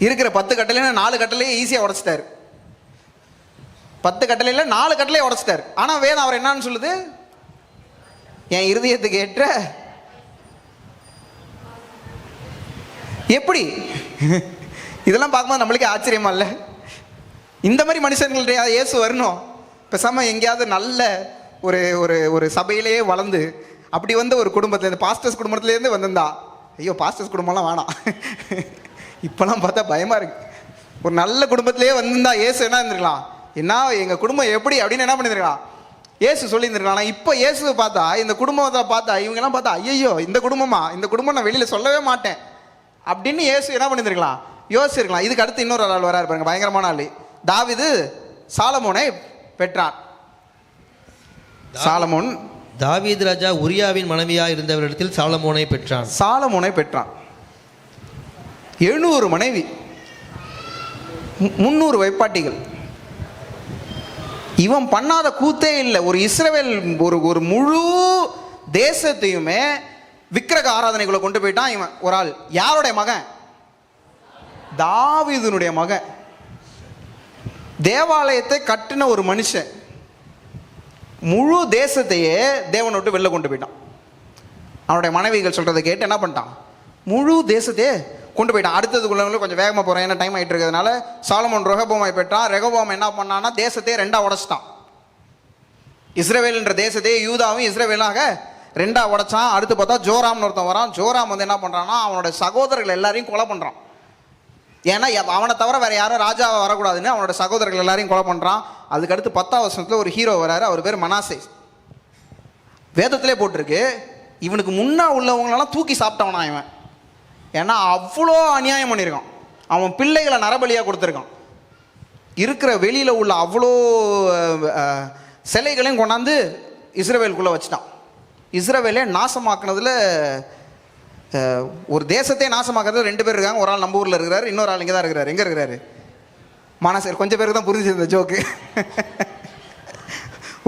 இருக்கிற 10 கட்டளையில 4 கட்டளையே ஈஸியா உடைச்சிட்டாரு. 10 கட்டளையில 4 கட்டளையே உடைச்சிட்டாரு. ஆனா வேதம் அவர் என்னன்னு சொல்லுது, என் இருதயத்துக்கு ஏற்ற. எப்படி இதெல்லாம் பார்க்கும்போது நம்மளுக்கே ஆச்சரியமா இல்லை? இந்த மாதிரி மனுஷங்கள்ட்ட இயேசு வரணும். பேசாம எங்கேயாவது நல்ல ஒரு ஒரு ஒரு சபையிலேயே வளர்ந்து அப்படி வந்த ஒரு குடும்பத்துலேருந்து, பாஸ்டர்ஸ் குடும்பத்துலேருந்து வந்திருந்தா, ஐயோ பாஸ்டர்ஸ் குடும்பம்லாம் வேணாம், இப்போலாம் பார்த்தா பயமா இருக்கு. ஒரு நல்ல குடும்பத்திலேயே வந்திருந்தா இயேசு என்ன இருந்திருக்கலாம், என்ன எங்க குடும்பம் எப்படி அப்படின்னு என்ன பண்ணியிருக்கலாம், இயேசு சொல்லியிருந்திருக்கலாம். இப்போ இயேசு பார்த்தா, இந்த குடும்பத்தை பார்த்தா, இவங்கெல்லாம் பார்த்தா, ஐயோ இந்த குடும்பம் நான் வெளியில சொல்லவே மாட்டேன் அப்படின்னு இயேசு என்ன பண்ணியிருக்கலாம், யோசிச்சிருக்கலாம். இதுக்கு அடுத்து இன்னொரு ஆள் வராரு பாருங்க, பயங்கரமான ஆள். தாவீது சாலமோனை பெற்றான். சாலமோன் தாவீது ராஜா உரியாவின் மனைவியா இருந்தவரிடத்தில் சாலமோனை பெற்றான். 700 மனைவி, 300 வைப்பாட்டிகள். இவன் பண்ணாத கூத்தே இல்லை. ஒரு இஸ்ரவேல் ஒரு முழு தேசத்தையுமே விக்கிரக ஆராதனைக்குள்ள கொண்டு போயிட்டான் இவன். ஒரு ஆள், யாருடைய மகன், தாவீதுனுடைய மகன். தேவாலயத்தை கட்டின ஒரு மனுஷன் முழு தேசத்தையே தேவனை விட்டு வெளில கொண்டு போயிட்டான். அவனுடைய மனைவிகள் சொல்றதை கேட்டு என்ன பண்ணிட்டான், முழு தேசத்தையே கொண்டு போயிட்டான். அடுத்ததுக்குள்ளவங்களும் கொஞ்சம் வேகமாக போகிறேன், ஏன்னா டைம் ஆகிட்டு இருக்கிறதுனால. சாலமோன் ரெகோபோமை பெற்றான். ரெகோபோம் என்ன பண்ணான்னா, தேசத்தையே 2 உடைச்சிட்டான். இஸ்ரவேல் என்ற தேசத்தையே யூதாவும் இஸ்ரவேலாக 2 உடைச்சான். அடுத்து பார்த்தா ஜோராம்னு ஒருத்தன் வரான். ஜோராம் வந்து என்ன பண்ணுறான்னா, அவனோட சகோதரர்கள் எல்லாரையும் கொலை பண்ணுறான். ஏன்னா அவனை தவிர வேற யாரும் ராஜாவை வரக்கூடாதுன்னு அவனோட சகோதரர்கள் எல்லாரையும் கொலை பண்ணுறான். அதுக்கடுத்து 10ஆம் வசனத்தில் ஒரு ஹீரோ வராரு, அவர் பேர் மனாசே. வேதத்திலே போட்டிருக்கு, இவனுக்கு முன்னா உள்ளவங்களெல்லாம் தூக்கி சாப்பிட்டவனா இவன். ஏன்னா அவ்வளோ அநியாயம் பண்ணியிருக்கான். அவன் பிள்ளைகளை நரபலியாக கொடுத்துருக்கான். இருக்கிற வெளியில் உள்ள அவ்வளோ சிலைகளையும் கொண்டாந்து இஸ்ரவேலுக்குள்ளே வச்சுட்டான். இஸ்ரவேலே நாசமாக்குனதில் ஒரு தேசத்தை நாசமாக்குறது 2 பேர் இருக்காங்க. ஒரு ஆள் நம்ம ஊரில் இருக்கிறாரு, இன்னொரு ஆள் இங்கே தான் இருக்கிறாரு. எங்கே இருக்கிறாரு? மனசு. கொஞ்சம் பேருக்கு தான் புரிஞ்சு இந்த ஜோக்கு.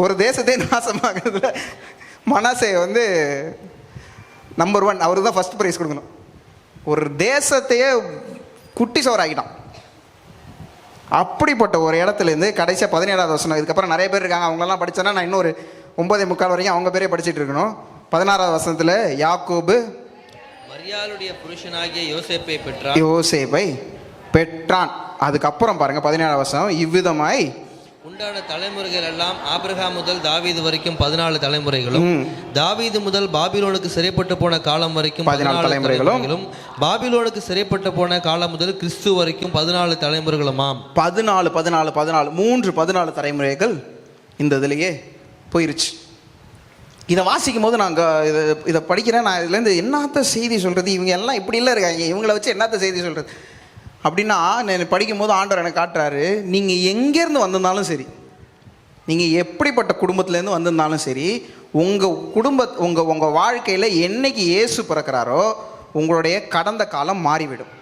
ஒரு தேசத்தை நாசமாக்குறதுல மனசை வந்து நம்பர் 1, அவருக்கு தான் ஃபர்ஸ்ட் ப்ரைஸ் கொடுக்கணும். ஒரு தேசத்தையே குட்டி சோறாக்கிட்டான். அப்படிப்பட்ட ஒரு இடத்துலேருந்து கடைசியாக 17வது வசனம். இதுக்கப்புறம் நிறைய பேர் இருக்காங்க, அவங்களெல்லாம் படித்தேன்னா நான் இன்னொரு 9:45 வரைக்கும் அவங்க பேரே படிச்சுட்டு இருக்கணும். 16வது வசனத்தில் யாக்கோபு மரியாளுடைய புருஷனாகிய யோசேப்பை பெற்றான். அதுக்கப்புறம் பாருங்க 17வது வசனம், இவ்விதமாய் உண்டான தலைமுறைகள் எல்லாம் ஆபிரகாம் முதல் தாவீது வரைக்கும் 14 தலைமுறைகளும், தாவீது முதல் பாபிலோனுக்கு சிறைப்பட்டு போன காலம் வரைக்கும் 14 தலைமுறைகளும், பாபிலோனுக்கு சிறைப்பட்டு போன காலம் முதல் கிறிஸ்து வரைக்கும் 14 தலைமுறைகளுமாம். 14 தலைமுறைகள் இந்த இதுலேயே போயிருச்சு. இதை வாசிக்கும் போது நாங்கள் இதை படிக்கிறேன். நான் இதுலேருந்து என்னத்த செய்தி சொல்கிறது, இவங்க எல்லாம் இப்படி இல்லை இருக்காங்க, இவங்கள வச்சு என்னத்த செய்தி சொல்கிறது அப்படின்னா, நான் படிக்கும் போது ஆண்டவர் எனக்கு காட்டுறாரு, நீங்கள் எங்கேருந்து வந்திருந்தாலும் சரி, நீங்கள் எப்படிப்பட்ட குடும்பத்துலேருந்து வந்திருந்தாலும் சரி, உங்கள் வாழ்க்கையில் என்னைக்கு இயேசு பிறக்கிறாரோ உங்களுடைய கடந்த காலம் மாறிவிடும்.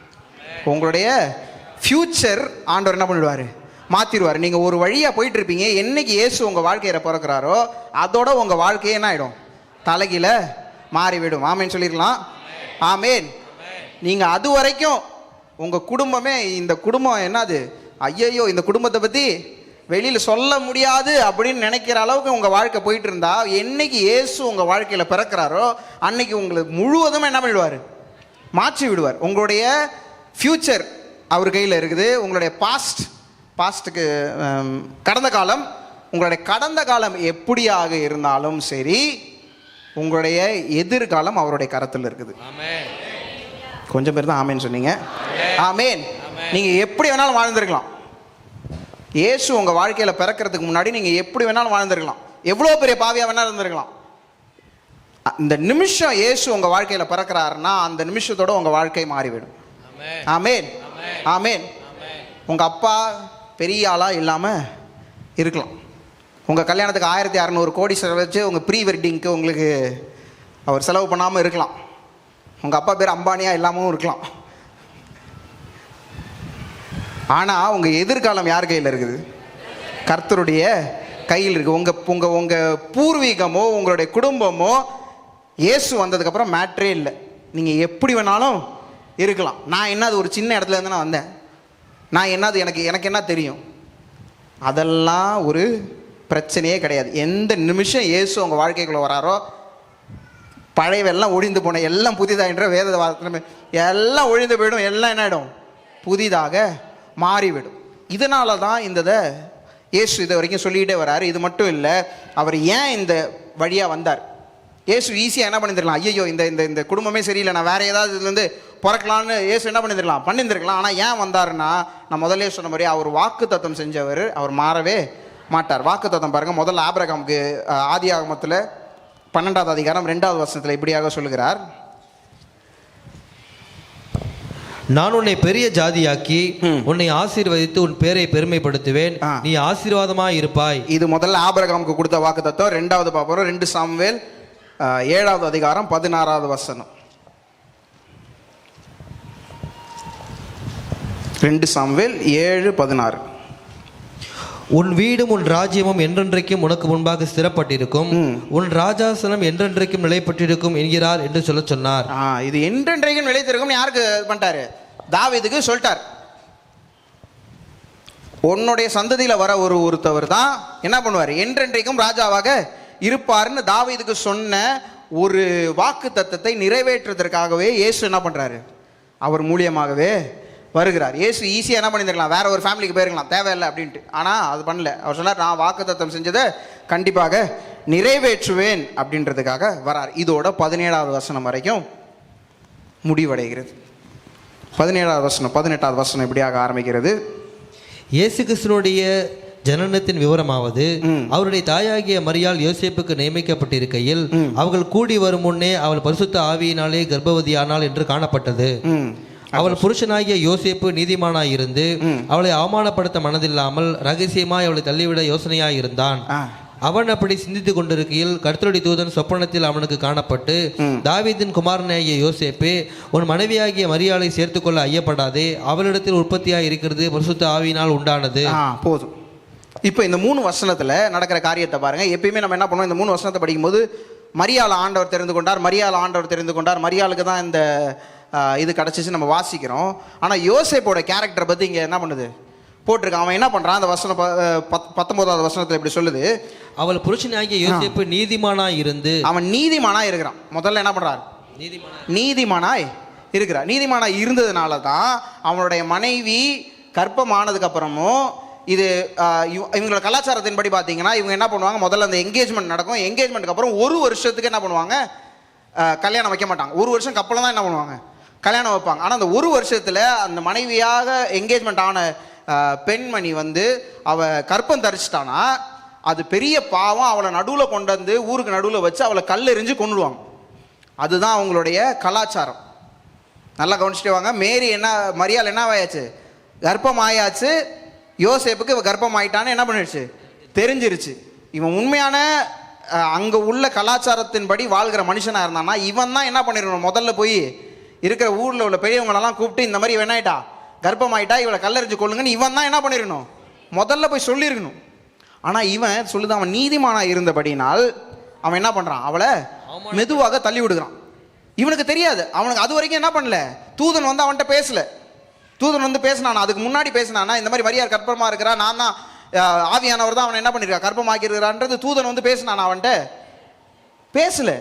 உங்களுடைய ஃப்யூச்சர் ஆண்டவர் என்ன பண்ணிடுவார்? மாற்றிடுவார். நீங்கள் ஒரு வழியாக போயிட்டுருப்பீங்க, என்னைக்கு இயேசு உங்கள் வாழ்க்கையில் பிறக்கிறாரோ அதோட உங்கள் வாழ்க்கையே என்ன ஆகிடும்? தலைகீழ மாறிவிடும். ஆமேன்னு சொல்லிடலாம். ஆமேன். நீங்கள் அது வரைக்கும் உங்கள் குடும்பமே, இந்த குடும்பம் என்னது, ஐயையோ இந்த குடும்பத்தை பற்றி வெளியில் சொல்ல முடியாது அப்படின்னு நினைக்கிற அளவுக்கு உங்கள் வாழ்க்கை போயிட்டு இருந்தா, என்னைக்கு இயேசு உங்கள் வாழ்க்கையில் பிறக்கிறாரோ அன்னைக்கு உங்களுக்கு முழுவதும் என்ன பண்ணிடுவார்? மாற்றி விடுவார். உங்களுடைய ஃப்யூச்சர் அவர் கையில் இருக்குது. உங்களுடைய பாஸ்ட்டுக்கு கடந்த காலம், உங்களுடைய கடந்த காலம் எப்படியாக இருந்தாலும் சரி, உங்களுடைய எதிர்காலம் அவருடைய கரத்தில் இருக்குது. கொஞ்சம் பேர் தான் ஆமேன்னு சொன்னீங்க. ஆமேன். நீங்கள் எப்படி வேணாலும் வாழ்ந்துருக்கலாம். இயேசு உங்கள் வாழ்க்கையில் பிறக்கிறதுக்கு முன்னாடி நீங்கள் எப்படி வேணாலும் வாழ்ந்துருக்கலாம். எவ்வளோ பெரிய பாவியாக வேணாலும் இருந்திருக்கலாம். இந்த நிமிஷம் இயேசு உங்கள் வாழ்க்கையில் பிறக்கிறாருன்னா அந்த நிமிஷத்தோட உங்கள் வாழ்க்கை மாறிவிடும். ஆமேன். ஆமேன். உங்கள் அப்பா பெரிய ஆளாக இல்லாமல் இருக்கலாம். உங்கள் கல்யாணத்துக்கு 1600 கோடி செலவச்சு உங்கள் ப்ரீ வெட்டிங்க்கு உங்களுக்கு அவர் செலவு பண்ணாமல் இருக்கலாம். உங்கள் அப்பா பேர் அம்பானியாக இல்லாமலும் இருக்கலாம். ஆனால் உங்கள் எதிர்காலம் யார் கையில் இருக்குது? கர்த்தருடைய கையில் இருக்குது. உங்கள் பூர்வீகமோ உங்களுடைய குடும்பமோ இயேசு வந்ததுக்கப்புறம் மேட்ரே இல்லை. நீங்கள் எப்படி வேணாலும் இருக்கலாம். நான் என்னது ஒரு சின்ன இடத்துல இருந்து நான் வந்தேன், நான் என்னது எனக்கு என்ன தெரியும், அதெல்லாம் ஒரு பிரச்சனையே கிடையாது. எந்த நிமிஷம் இயேசு உங்கள் வாழ்க்கைக்குள்ளே வராரோ பழையவெல்லாம் ஒழிந்து போன எல்லாம் புதிதாகின்ற வேத வார்த்தை எல்லாம் ஒழிந்து போயிடும். எல்லாம் என்ன ஆகிடும்? புதிதாக மாறிவிடும். இதனால தான் இந்த இயேசு இதை வரைக்கும் சொல்லிக்கிட்டே வராரு. இது மட்டும் இல்லை, அவர் ஏன் இந்த வழியாக வந்தார்? இயேசு ஈஸியாக என்ன பண்ணியிருக்கலாம், ஐயோ இந்த இந்த இந்த குடும்பமே சரியில்லை, நான் வேறு ஏதாவது இதுலேருந்து பிறக்கலான்னு இயேசு என்ன பண்ணியிருக்கலாம். ஆனால் ஏன் வந்தாருன்னா, நான் முதல்ல சொன்ன மாதிரி அவர் வாக்கு தத்தம் செஞ்சவர், அவர் மாறவே மாட்டார். வாக்கு தத்தம் பாருங்கள். முதல்ல ஆபிரகாமுக்கு ஆதியாகமத்தில் 12வது அதிகாரம் 2வது வசனத்தில் இப்படியாக சொல்லுகிறார், நான் உன்னை பெரிய ஜாதியாக்கி உன்னை ஆசீர்வதித்து உன் பேரை பெருமைப்படுத்துவேன், நீ ஆசீர்வாதமாய் இருப்பாய். இது முதல்ல ஆபிரகாமுக்கு கொடுத்த வாக்கு தத்துவம். 2வது பார்ப்போம். 2 சாமுவேல் 7வது அதிகாரம் 16வது வசனம். 2 சாமுவேல் 7:16. உன் வீடும் உன் ராஜ்யமும் என்றென்றைக்கும் உனக்கு முன்பாக ஸ்திரப்பட்டிருக்கும், உன் ராஜாசனம் என்றென்றைக்கும் நிலைப்பட்டிருக்கும் என்கிறார் என்று சொன்னார். இது என்றென்றைக்கும் நிலைத்திருக்கும் யாருக்கு பண்ணிட்டாரு? தாவீதுக்கு சொல்லிட்டார். உன்னுடைய சந்ததியில் வர ஒருத்தவர் தான் என்ன பண்ணுவார்? என்றென்றைக்கும் ராஜாவாக இருப்பார்னு தாவீதுக்கு சொன்ன ஒரு வாக்கு தத்தத்தை நிறைவேற்றுவதற்காகவே இயேசு என்ன பண்ணுறாரு? அவர் மூலியமாகவே வருகிறார். இயேசு ஈஸியாக என்ன பண்ணியிருக்கலாம், வேற ஒரு ஃபேமிலிக்கு போயிருக்கலாம், தேவையில்லை அப்படின்ட்டு. ஆனால் அது பண்ணல. அவர் சொன்னார், நான் வாக்கு தத்தம் செஞ்சதை கண்டிப்பாக நிறைவேற்றுவேன் அப்படின்றதுக்காக வரார். இதோட 17வது வசனம் வரைக்கும் முடிவடைகிறது. 17வது வசனம் 18வது வசனம் இப்படியாக ஆரம்பிக்கிறது. இயேசு கிறிஸ்துனுடைய ஜனனத்தின் விவரமாவது, அவருடைய தாயாகிய மரியாள் யோசேப்புக்கு நியமிக்கப்பட்டிருக்கையில் அவர்கள் கூடி வரும் முன்னே அவள் பரிசுத்த ஆவியினாலே கர்ப்பவதியானாள் என்று காணப்பட்டது. அவள் புருஷனாகிய யோசேப்பு நீதிமானாயிருந்து அவளை அவமானப்படுத்த மனதில்லாமல் ரகசியமாய் அவளை தள்ளிவிட யோசனையாயிருந்தான். அவன் அப்படி சிந்தித்துக் கொண்டிருக்கையில் கர்த்தருடைய தூதன் சொப்பனத்தில் அவனுக்கு காணப்பட்டு, தாவீதின் குமாரனாகிய யோசேப்பே, உன் மனைவியாகிய மரியாளை சேர்த்துக்கொள்ள ஐயப்படாதே, அவளிடத்தில் உற்பத்தியாய் இருக்கிறது பரிசுத்த ஆவியினால் உண்டானது. போதும். இப்போ இந்த 3 வசனத்துல நடக்கிற காரியத்தை பாருங்க. எப்பயுமே நம்ம என்ன பண்ணுவோம், இந்த 3 வசனத்தை படிக்கும்போது மரியாள் ஆண்டவர் தெரிந்து கொண்டார், மரியாள் ஆண்டவர் தெரிந்து கொண்டார், மரியாளுக்கு தான் இந்த இது கிடச்சிச்சு நம்ம வாசிக்கிறோம். ஆனால் யோசேப்போட கேரக்டரை பற்றி இங்கே என்ன பண்ணுது போட்டிருக்கான். அவன் என்ன பண்ணுறான், அந்த வசனம் 19வது வசனத்தில் இப்படி சொல்லுது, அவள் புருஷனாகிய யோசேப்பு நீதிமானாய் இருந்து. அவன் நீதிமானாய் இருக்கிறான். முதல்ல என்ன பண்ணுறார், நீதிமானாய் இருக்கிறார். நீதிமானாய் இருந்ததுனால தான் அவனுடைய மனைவி கர்ப்பமானதுக்கு அப்புறமும் இது இவங்களோட கலாச்சாரத்தின்படி பார்த்தீங்கன்னா இவங்க என்ன பண்ணுவாங்க, முதல்ல அந்த என்கேஜ்மெண்ட் நடக்கும். என்கேஜ்மெண்ட்டுக்கு அப்புறம் 1 வருஷத்துக்கு என்ன பண்ணுவாங்க, கல்யாணம் வைக்க மாட்டாங்க. 1 வருஷம் அப்புறம் தான் என்ன பண்ணுவாங்க, கல்யாணம் வைப்பாங்க. ஆனால் அந்த 1 வருஷத்தில் அந்த மனைவியாக என்கேஜ்மெண்ட் ஆன பெண்மணி அவ கற்பம் தரிச்சிட்டானா அது பெரிய பாவம். அவளை நடுவில் கொண்டு வந்து ஊருக்கு நடுவில் வச்சு அவளை கல்லெறிஞ்சு கொண்டுடுவாங்க. அதுதான் அவங்களுடைய கலாச்சாரம். நல்லா கவனிச்சுட்டு வாங்க. மேரி மரியாள் என்ன ஆயாச்சு, கர்ப்பம் ஆயாச்சு. யோசேப்புக்கு இவ கர்ப்பம் ஆயிட்டான்னு என்ன பண்ணிடுச்சு, தெரிஞ்சிருச்சு. இவன் உண்மையான அங்கே உள்ள கலாச்சாரத்தின்படி வாழ்கிற மனுஷனாக இருந்தானா இவன் தான் என்ன பண்ணிடணும், முதல்ல போய் இருக்கிற ஊரில் உள்ள பெரியவங்களெல்லாம் கூப்பிட்டு இந்த மாதிரி இவன் ஆயிட்டா கர்ப்பம் ஆயிட்டா, இவளை கல்லறிஞ்சு கொள்ளுங்கன்னு இவன் தான் என்ன பண்ணிடணும், முதல்ல போய் சொல்லியிருக்கணும். ஆனால் இவன் சொல்லுது, அவன் நீதிமானாக இருந்தபடினால் அவன் என்ன பண்ணுறான், அவளை மெதுவாக தள்ளி விடுகிறான். இவனுக்கு தெரியாது. அவனுக்கு அது வரைக்கும் என்ன பண்ணல, தூதன் அவன்கிட்ட பேசல. தூதன் பேசினானா, அதுக்கு முன்னாடி பேசினானா, இந்த மாதிரி மரியாள் கர்ப்பமாக இருக்கிறா, நான் தான் ஆவியானவர் தான் அவனை என்ன பண்ணியிருக்கா கர்ப்பமாக்கி இருக்கிறான்றது தூதன் பேசினானா, அவன்கிட்ட பேசல.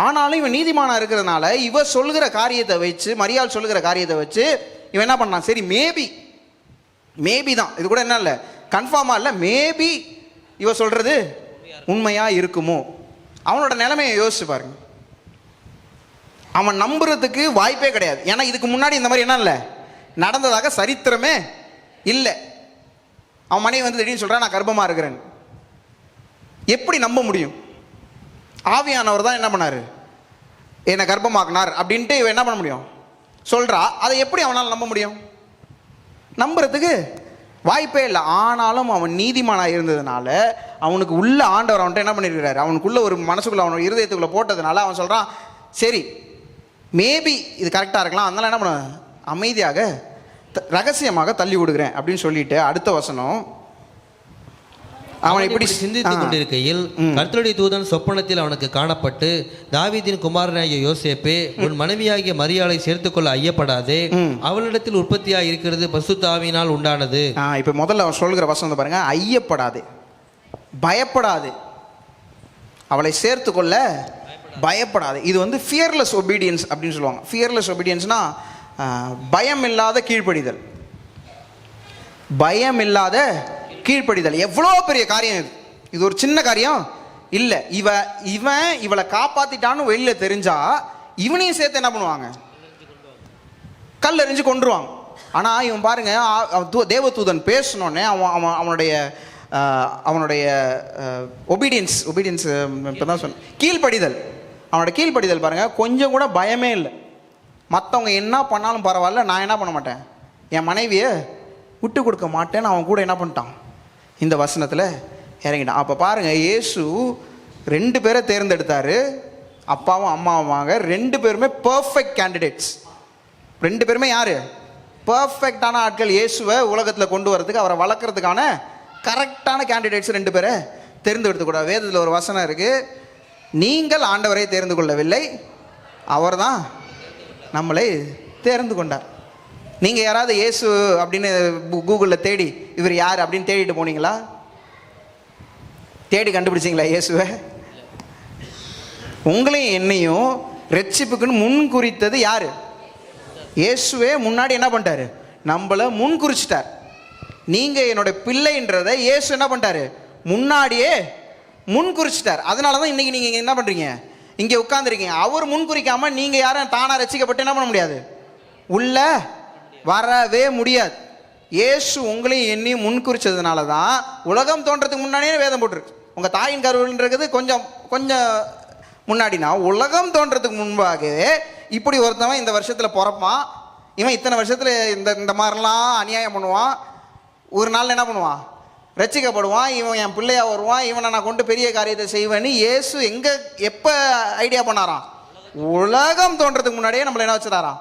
ஆனாலும் இவன் நீதிமானா இருக்கிறதுனால இவ சொல்கிற காரியத்தை வச்சு, மரியாள் சொல்கிற காரியத்தை வச்சு இவன் என்ன பண்ணான், சரி மேபி தான், இது கூட என்ன இல்லை கன்ஃபார்மா இல்லை, மேபி இவ சொல்றது உண்மையா இருக்குமோ. அவனோட நிலைமையை யோசிச்சு பாருங்க. அவன் நம்புறதுக்கு வாய்ப்பே கிடையாது. ஏன்னா இதுக்கு முன்னாடி இந்த மாதிரி என்ன இல்லை நடந்ததாக சரித்திரமே இல்லை. அவன் மனைவி திடீர்னு சொல்றான், நான் கர்ப்பமா இருக்கிறேன். எப்படி நம்ப முடியும்? ஆவியானவர் தான் என்ன பண்ணாரு, என்னை கர்ப்பமாக்கினார் அப்படின்ட்டு இவன் என்ன பண்ண முடியும், சொல்றா. அதை எப்படி அவனால் நம்ப முடியும்? நம்புறதுக்கு வாய்ப்பே இல்லை. ஆனாலும் அவன் நீதிமானாக இருந்ததுனால அவனுக்கு உள்ள ஆண்டவர் அவன்கிட்ட என்ன பண்ணியிருக்கிறாரு, அவனுக்குள்ள ஒரு மனசுக்குள்ள அவனோட இருதயத்துக்குள்ள போட்டதுனால அவன் சொல்றான், சரி மேபி இது கரெக்டாக இருக்கலாம், அதனால என்ன பண்ண அமைதியாக ரகசியமாக தள்ளி விடுகிறேன் அப்படின்னு சொல்லிட்டு அடுத்த வசனம், அவன் இப்படி சிந்தித்துக் கொண்டிருக்கையில் கர்த்தருடைய தூதன் சொப்பனத்தில் அவனுக்கு காணப்பட்டு, தாவீதின் குமாரனாகிய யோசேப்பே, உன் மனைவியாகிய மரியாளை சேர்த்துக்கொள்ள ஐயப்படாதே, அவளிடத்தில் உற்பத்தியாக இருக்கிறது பரிசுத்த ஆவியினால் உண்டானது. இப்ப முதல்ல அவன் சொல்கிற வசனம் பாருங்க, ஐயப்படாதே, பயப்படாது, அவளை சேர்த்துக்கொள்ள பயப்படாது. இது ஃபியர்லெஸ் ஒபீடியன்ஸ் அப்படின்னு சொல்லுவாங்க. ஃபியர்லெஸ் ஒபீடியன்ஸ்னா பயம் இல்லாத கீழ்ப்படிதல். பயம் இல்லாத கீழ்ப்படிதல் எவ்வளோ பெரிய காரியம். இது ஒரு சின்ன காரியம் இல்லை. இவன் இவளை காப்பாத்திட்டான்னு வெளியில தெரிஞ்சா இவனையும் சேர்த்து என்ன பண்ணுவாங்க, கல்லெறிஞ்சு கொன்றுவாங்க. ஆனால் இவன் பாருங்க, தேவதூதன் பேசணுன்னே அவனுடைய ஒபீடியன்ஸ் இப்போ தான் சொன்ன கீழ்ப்படிதல், அவனோட கீழ்ப்படிதல் பாருங்க, கொஞ்சம் கூட பயமே இல்லை. மற்றவங்க என்ன பண்ணாலும் பரவாயில்ல, நான் என்ன பண்ண மாட்டேன், என் மனைவியை விட்டு கொடுக்க மாட்டேன்னு அவன் கூட என்ன பண்ணிட்டான், இந்த வசனத்தில் இறங்கிட்டான். அப்போ பாருங்கள், இயேசு 2 பேரை தேர்ந்தெடுத்தார், அப்பாவும் அம்மாவுமாக. 2 பேருமே பர்ஃபெக்ட் கேண்டிடேட்ஸ். 2 பேருமே யார், பர்ஃபெக்டான ஆட்கள். இயேசுவை உலகத்தில் கொண்டு வரதுக்கு, அவரை வளர்க்குறதுக்கான கரெக்டான கேண்டிடேட்ஸ் 2 பேரை தேர்ந்தெடுத்துக்கூடாது. வேதத்தில் ஒரு வசனம் இருக்குது, நீங்கள் ஆண்டவரை தேர்ந்து கொள்ளவில்லை, அவர் தான் நம்மளை தேர்ந்து கொண்டார். நீங்கள் யாராவது இயேசு அப்படின்னு கூகுளில் தேடி இவர் யார் அப்படின்னு தேடிட்டு போனீங்களா? தேடி கண்டுபிடிச்சிங்களா இயேசுவை? உங்களையும் என்னையும் ரட்சிப்புக்குன்னு முன் குறித்தது யார்? இயேசுவே முன்னாடி என்ன பண்ணிட்டாரு, நம்மளை முன் குறிச்சிட்டார். நீங்கள் என்னோட பிள்ளைன்றதை இயேசு என்ன பண்ணிட்டாரு, முன்னாடியே முன் குறிச்சிட்டார். அதனால தான் இன்றைக்கி நீங்கள் என்ன பண்ணுறீங்க, இங்கே உட்காந்துருக்கீங்க. அவர் முன் குறிக்காமல் நீங்கள் யாரும் தானாக ரட்சிக்கப்பட்டு என்ன பண்ண முடியாது, உள்ள வரவே முடியாது. இயேசு உங்களையும் என்னையும் முன் குறிச்சதுனால தான் உலகம் தோன்றதுக்கு முன்னாடியே வேதம் போட்டிருக்கு. உங்கள் தாயின் கருவின்றது கொஞ்சம் முன்னாடினா, உலகம் தோன்றதுக்கு முன்பாகவே இப்படி ஒருத்தவன் இந்த வருஷத்தில் பிறப்பான், இவன் இத்தனை வருஷத்தில் இந்த மாதிரிலாம் அநியாயம் பண்ணுவான், ஒரு நாள் என்ன பண்ணுவான், ரட்சிக்கப்படுவான், இவன் என் பிள்ளையா வருவான், இவனை நான் கொண்டு பெரிய காரியத்தை செய்வேன்னு இயேசு எப்போ ஐடியா பண்ணாராம்? உலகம் தோன்றதுக்கு முன்னாடியே நம்மளை என்ன வச்சுட்டாராம்?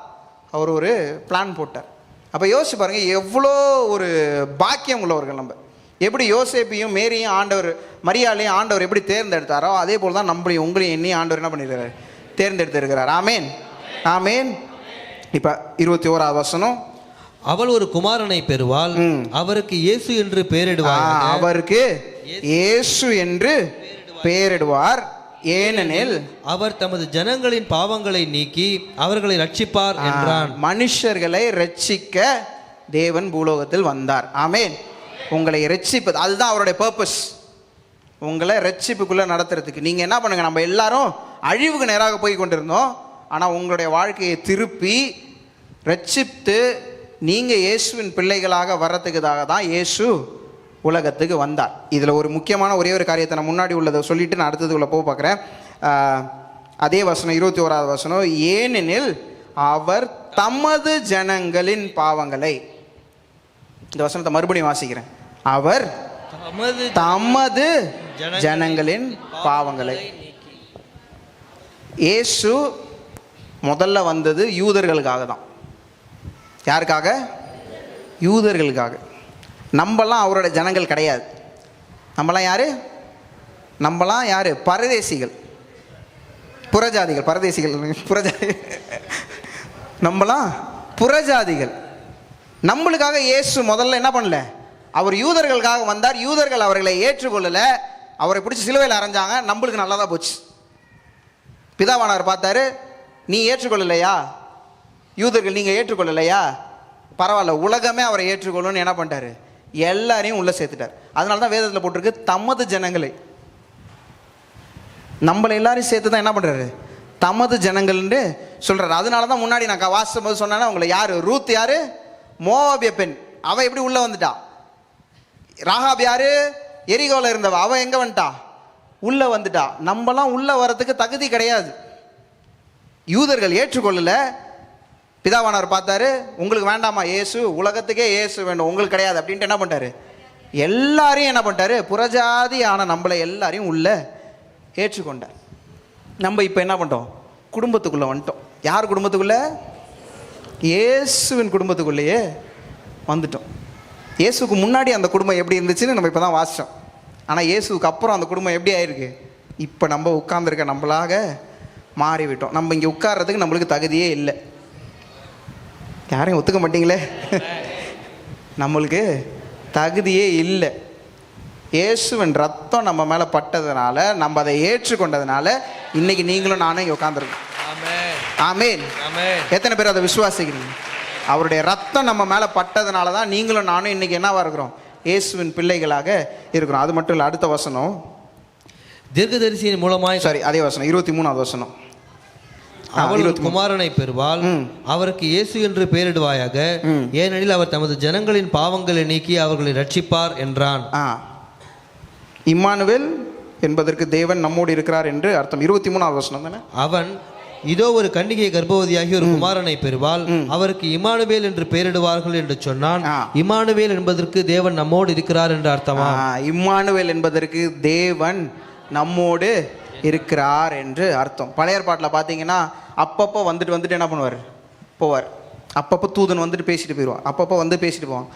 அவர் ஒரு பிளான் போட்டார். அப்போ யோசிச்சு பாருங்கள், எவ்வளோ ஒரு பாக்கியம் உள்ளவர்கள் நம்ம. எப்படி யோசேப்பையும் மேரியும் ஆண்டவர், மரியாளையும் ஆண்டவர் எப்படி தேர்ந்தெடுத்தாரோ அதே போல் தான் நம்மளையும் உங்களையும் என்னையும் ஆண்டவர் என்ன பண்ணியிருக்கிறார்? தேர்ந்தெடுத்திருக்கிறார். ஆமேன், ஆமேன். இப்போ 21வது வசனம், அவள் ஒரு குமாரனை பெறுவாள், அவருக்கு இயேசு என்று பெயரிடுவார். அவருக்கு இயேசு என்று பெயரிடுவார், ஏனெனில் அவர் தமது ஜனங்களின் பாவங்களை நீக்கி அவர்களை ரட்சிப்பார் என்றான். மனுஷர்களை ரட்சிக்க தேவன் பூலோகத்தில் வந்தார். ஆமேன். உங்களை ரட்சிப்பது, அதுதான் அவருடைய பர்பஸ். உங்களை ரட்சிப்புக்குள்ளே நடத்துறதுக்கு. நீங்கள் என்ன பண்ணுங்க, நம்ம எல்லாரும் அழிவுக்கு நேராக போய் கொண்டிருந்தோம். ஆனால் உங்களுடைய வாழ்க்கையை திருப்பி ரட்சித்து நீங்கள் இயேசுவின் பிள்ளைகளாக வர்றதுக்காக தான் இயேசு உலகத்துக்கு வந்தார். இதில் ஒரு முக்கியமான ஒரே ஒரு காரியத்தை நான் முன்னாடி உள்ளதை சொல்லிவிட்டு நான் அடுத்ததுக்குள்ளே போக பார்க்குறேன். அதே வசனம் 21வது வசனம், ஏனெனில் அவர் தமது ஜனங்களின் பாவங்களை, இந்த வசனத்தை மறுபடியும் வாசிக்கிறேன், அவர் தமது ஜனங்களின் பாவங்களை. இயேசு முதல்ல வந்தது யூதர்களுக்காக தான். யாருக்காக? யூதர்களுக்காக. நம்மலாம் அவரோட ஜனங்கள் கிடையாது. நம்மலாம் யாரு? நம்மலாம் யாரு? பரதேசிகள், புறஜாதிகள். பரதேசிகள் நம்மலாம் புறஜாதிகள். நம்மளுக்காக இயேசு முதல்ல என்ன பண்ணல? அவர் யூதர்களுக்காக வந்தார். யூதர்கள் அவர்களை ஏற்றுக்கொள்ளலை. அவரை பிடிச்சி சிலுவையில் அரைஞ்சாங்க. நம்மளுக்கு நல்லா தான் போச்சு. பிதாவானவர் பார்த்தாரு, நீ ஏற்றுக்கொள்ளலையா, யூதர்கள் நீங்கள் ஏற்றுக்கொள்ளலையா, பரவாயில்ல, உலகமே அவரை ஏற்றுக்கொள்ளுன்னு என்ன பண்ணிட்டாரு? எல்லாரையும் உள்ளே சேர்த்துட்டார். அதனால தான் வேதத்தில் போட்டிருக்கு தமது ஜனங்களை. நம்மளை எல்லாரையும் சேர்த்து தான் என்ன பண்ணுறாரு? தமது ஜனங்கள்னு சொல்கிறார். அதனால தான் முன்னாடி நான் வாசிக்கும் போது சொன்னேன்னா, உங்களை யார்? ரூத் யார்? மோவாபிய பெண். அவள் எப்படி உள்ளே வந்துட்டா? ராகாப் யார்? எரிகோவில் இருந்தவ. அவள் எங்கே வந்துட்டா? உள்ளே வந்துட்டா. நம்மலாம் உள்ளே வரத்துக்கு தகுதி கிடையாது. யூதர்கள் ஏற்றுக்கொள்ளலை. பிதாவானவர் பார்த்தாரு, உங்களுக்கு வேண்டாமா இயேசு, உலகத்துக்கே இயேசு வேண்டும், உங்களுக்கு கிடையாது அப்படின்ட்டு என்ன பண்ணிட்டாரு? எல்லாரையும் என்ன பண்ணிட்டாரு? புறஜாதி ஆன நம்மளை எல்லாரையும் உள்ள ஏற்றுக்கொண்டார். நம்ம இப்போ என்ன பண்ணிட்டோம்? குடும்பத்துக்குள்ளே வந்துட்டோம். யார் குடும்பத்துக்குள்ளே? இயேசுவின் குடும்பத்துக்குள்ளேயே வந்துட்டோம். இயேசுக்கு முன்னாடி அந்த குடும்பம் எப்படி இருந்துச்சுன்னு நம்ம இப்போ தான் வாசித்தோம். ஆனால் இயேசுக்கு அப்புறம் அந்த குடும்பம் எப்படி ஆயிருக்கு? இப்போ நம்ம உட்கார்ந்துருக்க நம்மளாக மாறிவிட்டோம். நம்ம இங்கே உட்கார்றதுக்கு நம்மளுக்கு தகுதியே இல்லை. யாரையும் ஒத்துக்க மாட்டீங்களே? நம்மளுக்கு தகுதியே இல்லை. இயேசுவின் ரத்தம் நம்ம மேலே பட்டதுனால, நம்ம அதை ஏற்றுக்கொண்டதுனால இன்னைக்கு நீங்களும் நானும் இங்கே உட்காந்துருக்கோம். ஆமேன். எத்தனை பேர் அதை விசுவாசிக்கிறீங்க? அவருடைய ரத்தம் நம்ம மேலே பட்டதுனால தான் நீங்களும் நானும் இன்னைக்கு என்னவா இருக்கிறோம்? இயேசுவின் பிள்ளைகளாக இருக்கிறோம். அது மட்டும் இல்லை, அடுத்த வசனம் தீர்க்கதரிசியின் மூலமாய், அதே வசனம் 23வது வசனம், அவள் குமாரனை பெறுவாள், அவருக்கு இயேசு என்று பெயரிடுவாயாக, ஏனெனில் அவர் தமது ஜனங்களின் பாவங்களை நீக்கி அவர்களை ரட்சிப்பார் என்றான். இம்மானுவேல் என்பதற்கு தேவன் நம்மோடு இருக்கிறார் என்று அர்த்தம். 23வது வசனம் தானே? அவன் இதோ ஒரு கன்னிகை கர்ப்பவதியாகி ஒரு குமாரனை பெறுவாள், அவருக்கு இம்மானுவேல் என்று பெயரிடுவார்கள் என்று சொன்னான். இம்மானுவேல் என்பதற்கு தேவன் நம்மோடு இருக்கிறார் என்று அர்த்தமா? இம்மானுவேல் என்பதற்கு தேவன் நம்மோடு இருக்கிறார் என்று அர்த்தம். பழைய ஏற்பாட்டில் பார்த்தீங்கன்னா அப்பப்போ வந்துட்டு என்ன பண்ணுவார்? போவார். அப்பப்போ தூதன் வந்துட்டு பேசிட்டு போயிடுவான். அப்பப்போ வந்து பேசிட்டு போவான்.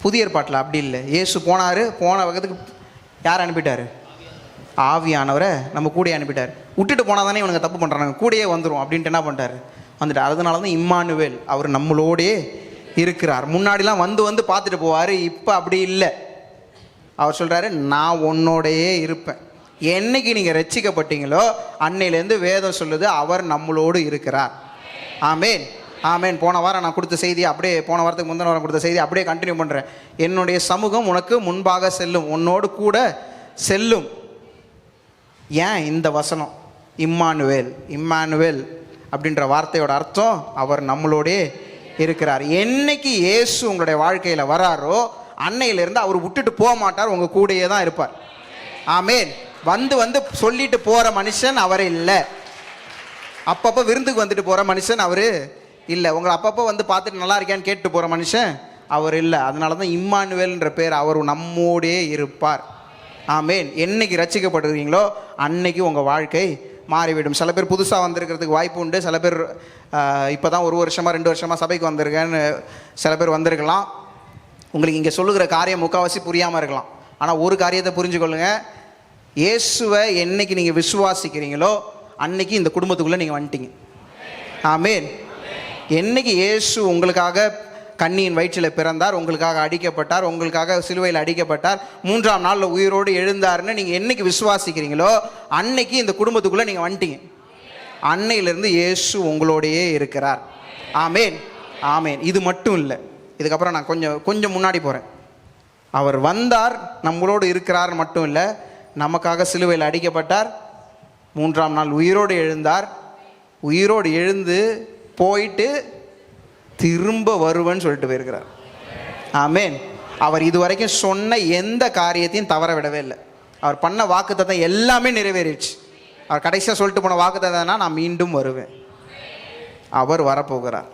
புதிய ஏற்பாட்டில் அப்படி இல்லை. இயேசு போனார், போன பக்கத்துக்கு யார் அனுப்பிட்டார்? ஆவியானவரை நம்ம கூடயே அனுப்பிட்டார். விட்டுட்டு போனால் தானே இவனுங்க தப்பு பண்ணுறாங்க, கூடயே வந்துடும் அப்படின்ட்டு என்ன பண்ணிட்டார்? வந்துட்டார். அதனால தான் இம்மானுவேல், அவர் நம்மளோடே இருக்கிறார். முன்னாடிலாம் வந்து பார்த்துட்டு போவார். இப்போ அப்படி இல்லை. அவர் சொல்கிறாரு, நான் உன்னோடையே இருப்பேன். என்னைக்கு நீங்கள் ரட்சிக்கப்பட்டீங்களோ அன்னையிலேருந்து வேதம் சொல்லுது அவர் நம்மளோடு இருக்கிறார். ஆமேன், ஆமேன். போன வாரம் நான் கொடுத்த செய்தி அப்படியே, போன வாரத்துக்கு முந்தின வாரம் கொடுத்த செய்தி அப்படியே கண்டினியூ பண்ணுறேன். என்னுடைய சமூகம் உனக்கு முன்பாக செல்லும், உன்னோடு கூட செல்லும். ஏன் இந்த வசனம்? இம்மானுவேல். இம்மானுவேல் அப்படின்ற வார்த்தையோட அர்த்தம் அவர் நம்மளோடே இருக்கிறார். என்னைக்கு இயேசு உங்களுடைய வாழ்க்கையில் வராரோ அன்னையிலேருந்து அவர் விட்டுட்டு போக மாட்டார், உங்கள் கூடயே தான் இருப்பார். ஆமேன். வந்து சொல்லிட்டு போகிற மனுஷன் அவர் இல்லை. அப்பப்போ விருந்துக்கு வந்துட்டு போகிற மனுஷன் அவர் இல்லை. உங்களை அப்பப்போ வந்து பார்த்துட்டு நல்லா இருக்கியான்னு கேட்டு போகிற மனுஷன் அவர் இல்லை. அதனால தான் இம்மானுவேல்ன்ற பேர், அவர் நம்மோடே இருப்பார். ஆமேன். என்னைக்கு ரட்சிக்கப்படுறீங்களோ அன்னைக்கு உங்கள் வாழ்க்கை மாறிவிடும். சில பேர் புதுசாக வந்திருக்கிறதுக்கு வாய்ப்பு உண்டு. சில பேர் இப்போ தான் 1 வருஷமாக 2 வருஷமாக சபைக்கு வந்திருக்கேன்னு சில பேர் வந்திருக்கலாம். உங்களுக்கு இங்கே சொல்லுகிற காரியம் முக்கால்வாசி புரியாமல் இருக்கலாம். ஆனால் ஒரு காரியத்தை புரிஞ்சுக்கொள்ளுங்க, இயேசுவை என்னைக்கு நீங்கள் விசுவாசிக்கிறீங்களோ அன்னைக்கு இந்த குடும்பத்துக்குள்ளே நீங்கள் வந்துட்டீங்க. ஆமேன். என்னைக்கு இயேசு உங்களுக்காக கன்னியின் வயிற்றில் பிறந்தார், உங்களுக்காக அடிக்கப்பட்டார், உங்களுக்காக சிலுவையில் அடிக்கப்பட்டார், 3ஆம் நாளில் உயிரோடு எழுந்தார்னு நீங்கள் என்னைக்கு விசுவாசிக்கிறீங்களோ அன்னைக்கு இந்த குடும்பத்துக்குள்ளே நீங்கள் வந்துட்டீங்க. அன்னையிலிருந்து இயேசு உங்களோடையே இருக்கிறார். ஆமேன். ஆமேன். இது மட்டும் இல்லை, இதுக்கப்புறம் நான் கொஞ்சம் முன்னாடி போகிறேன். அவர் வந்தார், நம்மளோடு இருக்கிறார் மட்டும் இல்லை, நமக்காக சிலுவையில் அடிக்கப்பட்டார், 3ஆம் நாள் உயிரோடு எழுந்தார், உயிரோடு எழுந்து போயிட்டு திரும்ப வருவேன்னு சொல்லிட்டு போயிருக்கிறார். ஆமேன். அவர் இதுவரைக்கும் சொன்ன எந்த காரியத்தையும் தவற விடவே இல்லை. அவர் பண்ண வாக்குத்தத்தம் எல்லாமே நிறைவேறிடுச்சு. அவர் கடைசியாக சொல்லிட்டு போன வாக்குத்தத்தம்னா, நான் மீண்டும் வருவேன். அவர் வரப்போகிறார்.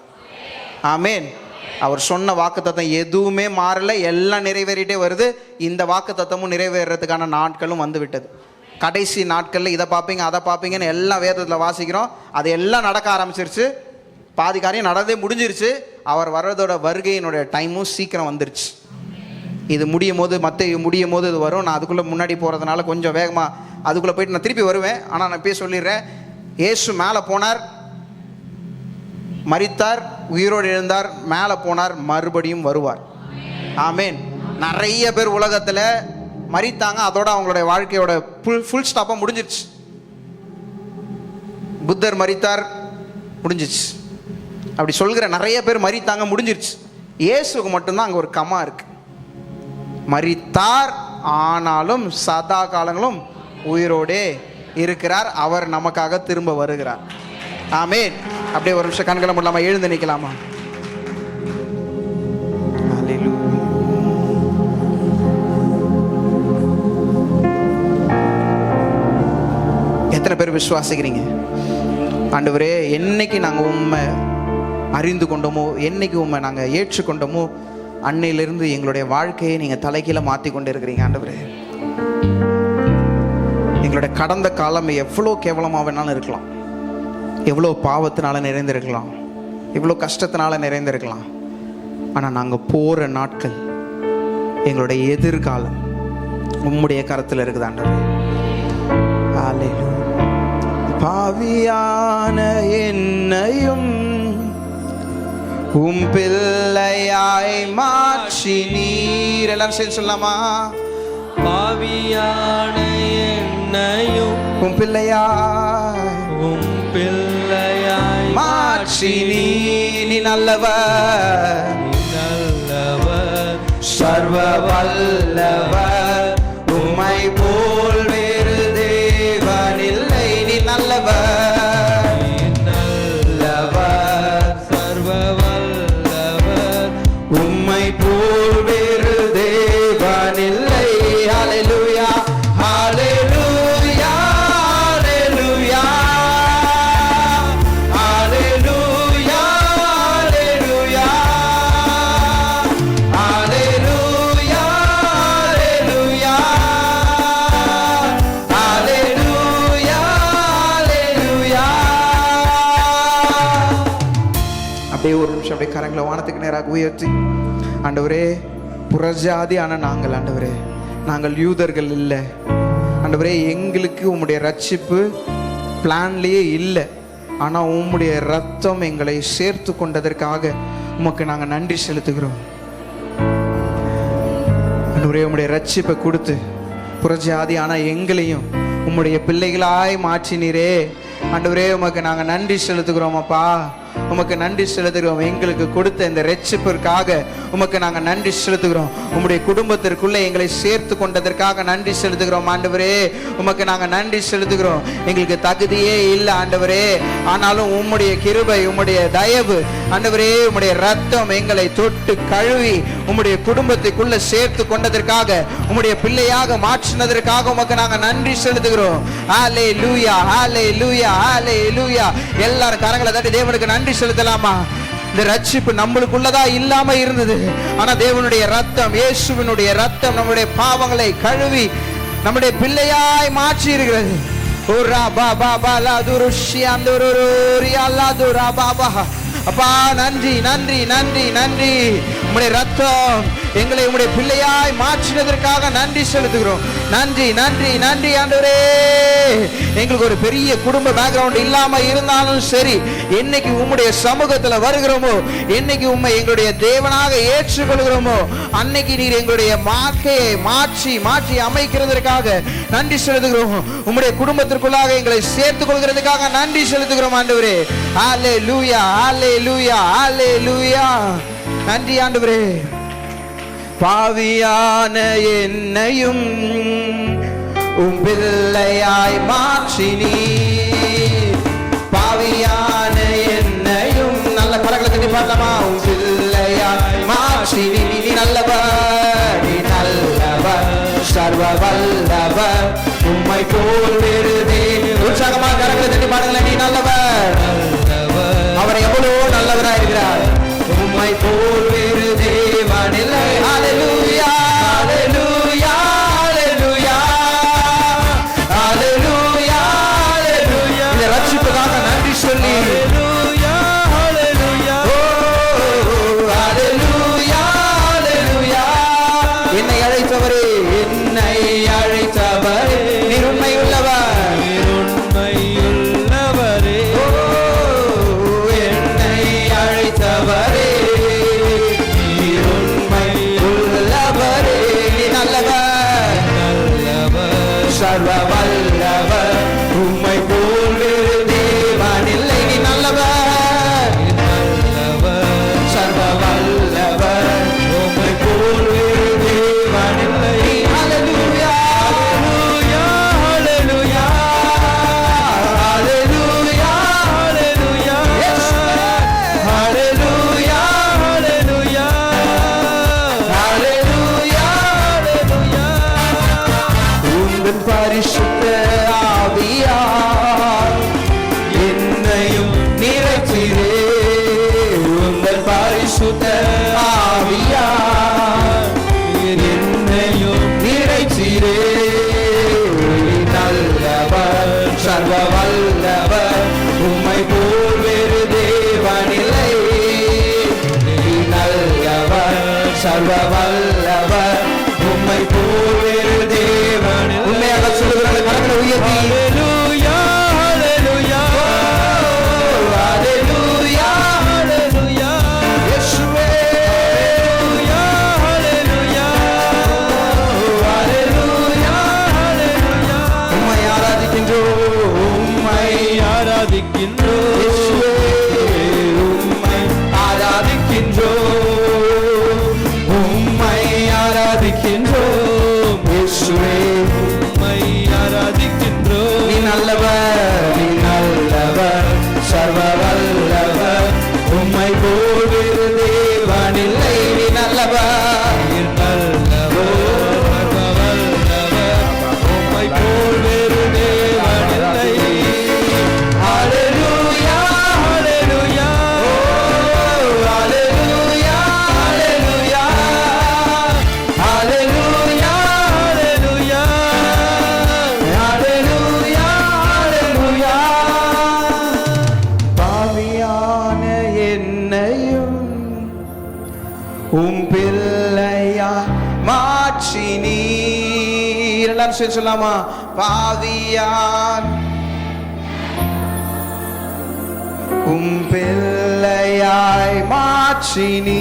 ஆமேன். அவர் சொன்ன வாக்குத்தத்தம் எதுவுமே மாறல, எல்லாம் நிறைவேறிட்டே வருது. இந்த வாக்குத்தத்தமும் நிறைவேறதுக்கான நாட்களும் வந்து விட்டது. கடைசி நாட்களில் இதை பார்ப்பீங்க அதை பார்ப்பீங்கன்னு எல்லாம் வேதத்தில் வாசிக்கிறோம். அது எல்லாம் நடக்க ஆரம்பிச்சிருச்சு. பாதி காரியம் நடந்தே முடிஞ்சிருச்சு. அவர் வர்றதோட வருகையினுடைய டைமும் சீக்கிரம் வந்துருச்சு. இது முடியும் போது முடியும் போது இது வரும். நான் அதுக்குள்ளே முன்னாடி போகிறதுனால கொஞ்சம் வேகமாக அதுக்குள்ளே போயிட்டு நான் திருப்பி வருவேன். ஆனால் நான் இப்போயே சொல்லிடுறேன், இயேசு மேலே போனார், மரித்தார், உயிரோடு எழுந்தார், மேலே போனார், மறுபடியும் வருவார். ஆமேன். நிறைய பேர் உலகத்தில் மரித்தாங்க, அதோட அவங்களுடைய வாழ்க்கையோட ஃபுல் ஸ்டாப்பாக முடிஞ்சிருச்சு. புத்தர் மரித்தார், முடிஞ்சிச்சு. அப்படி சொல்கிற நிறைய பேர் மரித்தாங்க, முடிஞ்சிருச்சு. இயேசுக்கு மட்டும்தான் அங்கே ஒரு கமா இருக்கு. மரித்தார், ஆனாலும் சதா காலங்களும் உயிரோடே இருக்கிறார். அவர் நமக்காக திரும்ப வருகிறார். ஆமேன். அப்படியே ஒரு நிமிஷம் கண்களை மூடலாமா, எழுந்து நிற்கலாமா? எத்தனை பேர் விசுவாசிக்கிறீங்க? ஆண்டவரே, என்னைக்கு நாங்கள் உண்மை அறிந்து கொண்டோமோ, என்னைக்கு உண்மை நாங்கள் ஏற்றுக்கொண்டோமோ, அன்னையிலிருந்து எங்களுடைய வாழ்க்கையை நீங்கள் தலைகீழ மாற்றி கொண்டு இருக்கிறீங்க. ஆண்டவரே, எங்களுடைய கடந்த காலம் எவ்வளோ கேவலமாக வேணாலும் இருக்கலாம், எவ்வளோ பாவத்தினால நிறைந்திருக்கலாம், எவ்வளோ கஷ்டத்தினால நிறைந்திருக்கலாம். ஆனால் நாங்கள் போகிற நாட்கள், எங்களுடைய எதிர்காலம் உம்முடைய கரத்தில் இருக்குது ஆண்டவரே. ஹல்லேலூயா. பாவியான என்னையும் உம் பிள்ளையாய் மாற்றி நீர். எல்லாரும் சேர்ந்து சொல்லலாமா? பாவியான என்னையும் உம் பிள்ளையாய் மாற்றி நீ நல்லவர், சர்வ வல்லவர், உம்மை போல் வேறு தேவன் இல்லை. நீ நல்லவர், சர்வ வல்லவர், உம்மை போல் வேறு தேவன் இல்லை. ஹல்லேலூயா, ஹல்லேலூயா, ஹல்லேலூயா, ஹல்லேலூயா, ஹல்லேலூயா, ஹல்லேலூயா, ஹல்லேலூயா, ஹல்லேலூயா, ஹல்லேலூயா. அப்படியே ஒரு நிமிஷம் அப்படியே கரங்களை வானத்துக்கு நேராக உயர்த்தி, ஆண்டவரே, புறஜாதியான நாங்கள், ஆண்டவரே, நாங்கள் யூதர்கள் இல்லை ஆண்டவரே, எங்களுக்கு உம்முடைய ரட்சிப்பு பிளான்லேயே இல்லை. ஆனால் உம்முடைய ரத்தம் எங்களை சேர்த்து கொண்டதற்காக உமக்கு நாங்கள் நன்றி செலுத்துகிறோம். ஆண்டவரே, உம்முடைய ரட்சிப்பை கொடுத்து புறஜாதியான எங்களையும் உம்முடைய பிள்ளைகளாய் மாற்றினீரே. ஆண்டவரே, உமக்கு நாங்கள் நன்றி செலுத்துகிறோம் அப்பா, உமக்கு நன்றி செலுத்துகிறோம். எங்களுக்கு கொடுத்த இந்த ரட்சிப்பிற்காக உமக்கு நாங்கள் நன்றி செலுத்துகிறோம். உம்முடைய குடும்பத்திற்குள்ளே எங்களை சேர்த்து கொண்டதற்காக நன்றி செலுத்துகிறோம். ஆண்டவரே, உமக்கு நாங்கள் நன்றி செலுத்துகிறோம். எங்களுக்கு தகுதியே இல்லை ஆண்டவரே, ஆனாலும் உம்முடைய கிருபை, உம்முடைய தயவு ஆண்டவரே, உம்முடைய ரத்தம் எங்களை தொட்டு கழுவி உம்முடைய குடும்பத்துக்குள்ள சேர்த்து கொண்டதற்காக, உம்முடைய பிள்ளையாக மாற்றினதற்காக உமக்கு நாங்கள் நன்றி செலுத்துகிறோம். ஹல்லேலூயா, ஹல்லேலூயா, ஹல்லேலூயா. எல்லாரும் கரங்களை தட்டி தேவனுக்கு நன்றி செலுத்தலாமா? இந்த ரட்சிப்பு நம்மளுக்குள்ளதா இல்லாம இருந்தது. ஆனா தேவனுடைய ரத்தம், இயேசுவினுடைய ரத்தம் நம்முடைய பாவங்களை கழுவி நம்முடைய பிள்ளையாய் மாற்றி இருக்கிறது. அப்பா நன்றி நன்றி நன்றி நன்றி. உம்முடைய ரத்தம் எங்களை உம்முடைய பிள்ளையாய் மாற்றினதற்காக நன்றி செலுத்துகிறோம். நன்றி நன்றி நன்றி ஆண்டவரே. எங்களுக்கு ஒரு பெரிய குடும்ப பேக்ரவுண்ட் இல்லாம இருந்தாலும் சரி, என்னைக்கு உம்முடைய சமூகத்துல வருகிறோமோ, என்னைக்கு உம்மை எங்களுடைய தேவனாக ஏற்றுக்கொள்கிறோமோ, அன்னைக்கு நீர் எங்களுடைய வாழ்க்கையை மாற்றி மாற்றி அமைக்கிறதற்காக நன்றி செலுத்துகிறோம். உம்முடைய குடும்பத்திற்குள்ளாக எங்களை சேர்த்துக் கொள்கிறதுக்காக நன்றி செலுத்துகிறோம் ஆண்டவரே. ஹல்லேலூயா ஹல்லேலூயா ஹல்லேலூயா. நன்றி ஆண்டவரே. பாவியான என்னையும் உம் பிள்ளையாய் மாற்றினீ, பாவியான என்னையும் நல்ல கரங்களை தட்டி பாடலாமா? உம் பிள்ளையாய் மாற்றினீ. நீ நல்லவர், நீ நல்லவர், சர்வ வல்லவர், உம்மை போல் வேறு உற்சாகமாக கரங்களை தட்டி பாடுங்களேன். நீ நல்லவர், அவர் எவ்வளவு நல்லவராய் இருக்கிறார். உம்மை போல் வேறு தேவன் இல்லை. ஹல்லேலூயா ஹல்லேலூயா ஹல்லேலூயா ஹல்லேலூயா ஹல்லேலூயா. இந்த ரட்சிப்புக்காக நன்றி சொல்லி ஹல்லேலூயா ஹல்லேலூயா ஹல்லேலூயா ஹல்லேலூயா. என்னை அழைத்தவரே, என்னை அழைத்தவரே, நீர் உண்மையுள்ளவர், நீர் உண்மையுள்ளவரே. என்னை அழைத்தவரே, நீர் உண்மையுள்ளவரே. நீ நல்லவர், நல்லவர், சர்வ வல்லவர், உம்மை போல் வேறு தேவன் இல்லை. நீ நல்லவர், நல்லவர், சர்வ வல்லவர், உம்மை போல் வேறு தேவன் இல்லை. ஹல்லேலூயா ஹல்லேலூயா ஹல்லேலூயா ஹல்லேலூயா ஹல்லேலூயா ஹல்லேலூயா ஹல்லேலூயா ஹல்லேலூயா ஹல்லேலூயா. உங்கள் பரிசுத்த ஆவியார் என்னையும் நிறைத்தீரே, உங்கள் பரிசுத்த ஆவியார் என்னையும் நிறைத்தீரே. நல்லவர், சர்வ வல்லவர், உம்மை போல் வேறு தேவன் இல்லை. நல்லவர், சர்வ வல்லவர், உம்மை போல் வேறு தேவன் இல்லை. உண்மையாக சொல்லுகிறார்கள், கரங்களை உயர்த்தி ஹல்லேலூயா ஹல்லேலூயா ஹல்லேலூயா ஹல்லேலூயா. இயேசுவே ஹல்லேலூயா ஹல்லேலூயா ஹல்லேலூயா. உம்மை ஆராதிக்கின்றோம், உம்மை ஆராதிக்கின்றோம். இயேசுவே உம்மை ஆராதிக்கின்றோம், உம்மை ஆராதிக்கின்றோம். இயேசுவே உம்மை ஆராதிக்கின்றோம். நீ நல்லவர், நீ நல்லவர், சர்வ வல்லவர், உம்மை போல் வேறு தேவன் இல்லை. நீ நல்லவர், நீ நல்லவர், சர்வ வல்லவர், உம்மை போல் வேறு தேவன் இல்லை. ஹல்லேலூயா ஹல்லேலூயா ஹல்லேலூயா ஹல்லேலூயா ஹல்லேலூயா ஹல்லேலூயா ஹல்லேலூயா ஹல்லேலூயா. பாவியான என்னையும் உம் பிள்ளையா மாற்றி நீர். எல்லாரும் சேர்ந்து சொல்லாமா? பாவியான் உம் பிள்ளையாய் மாற்றி நீ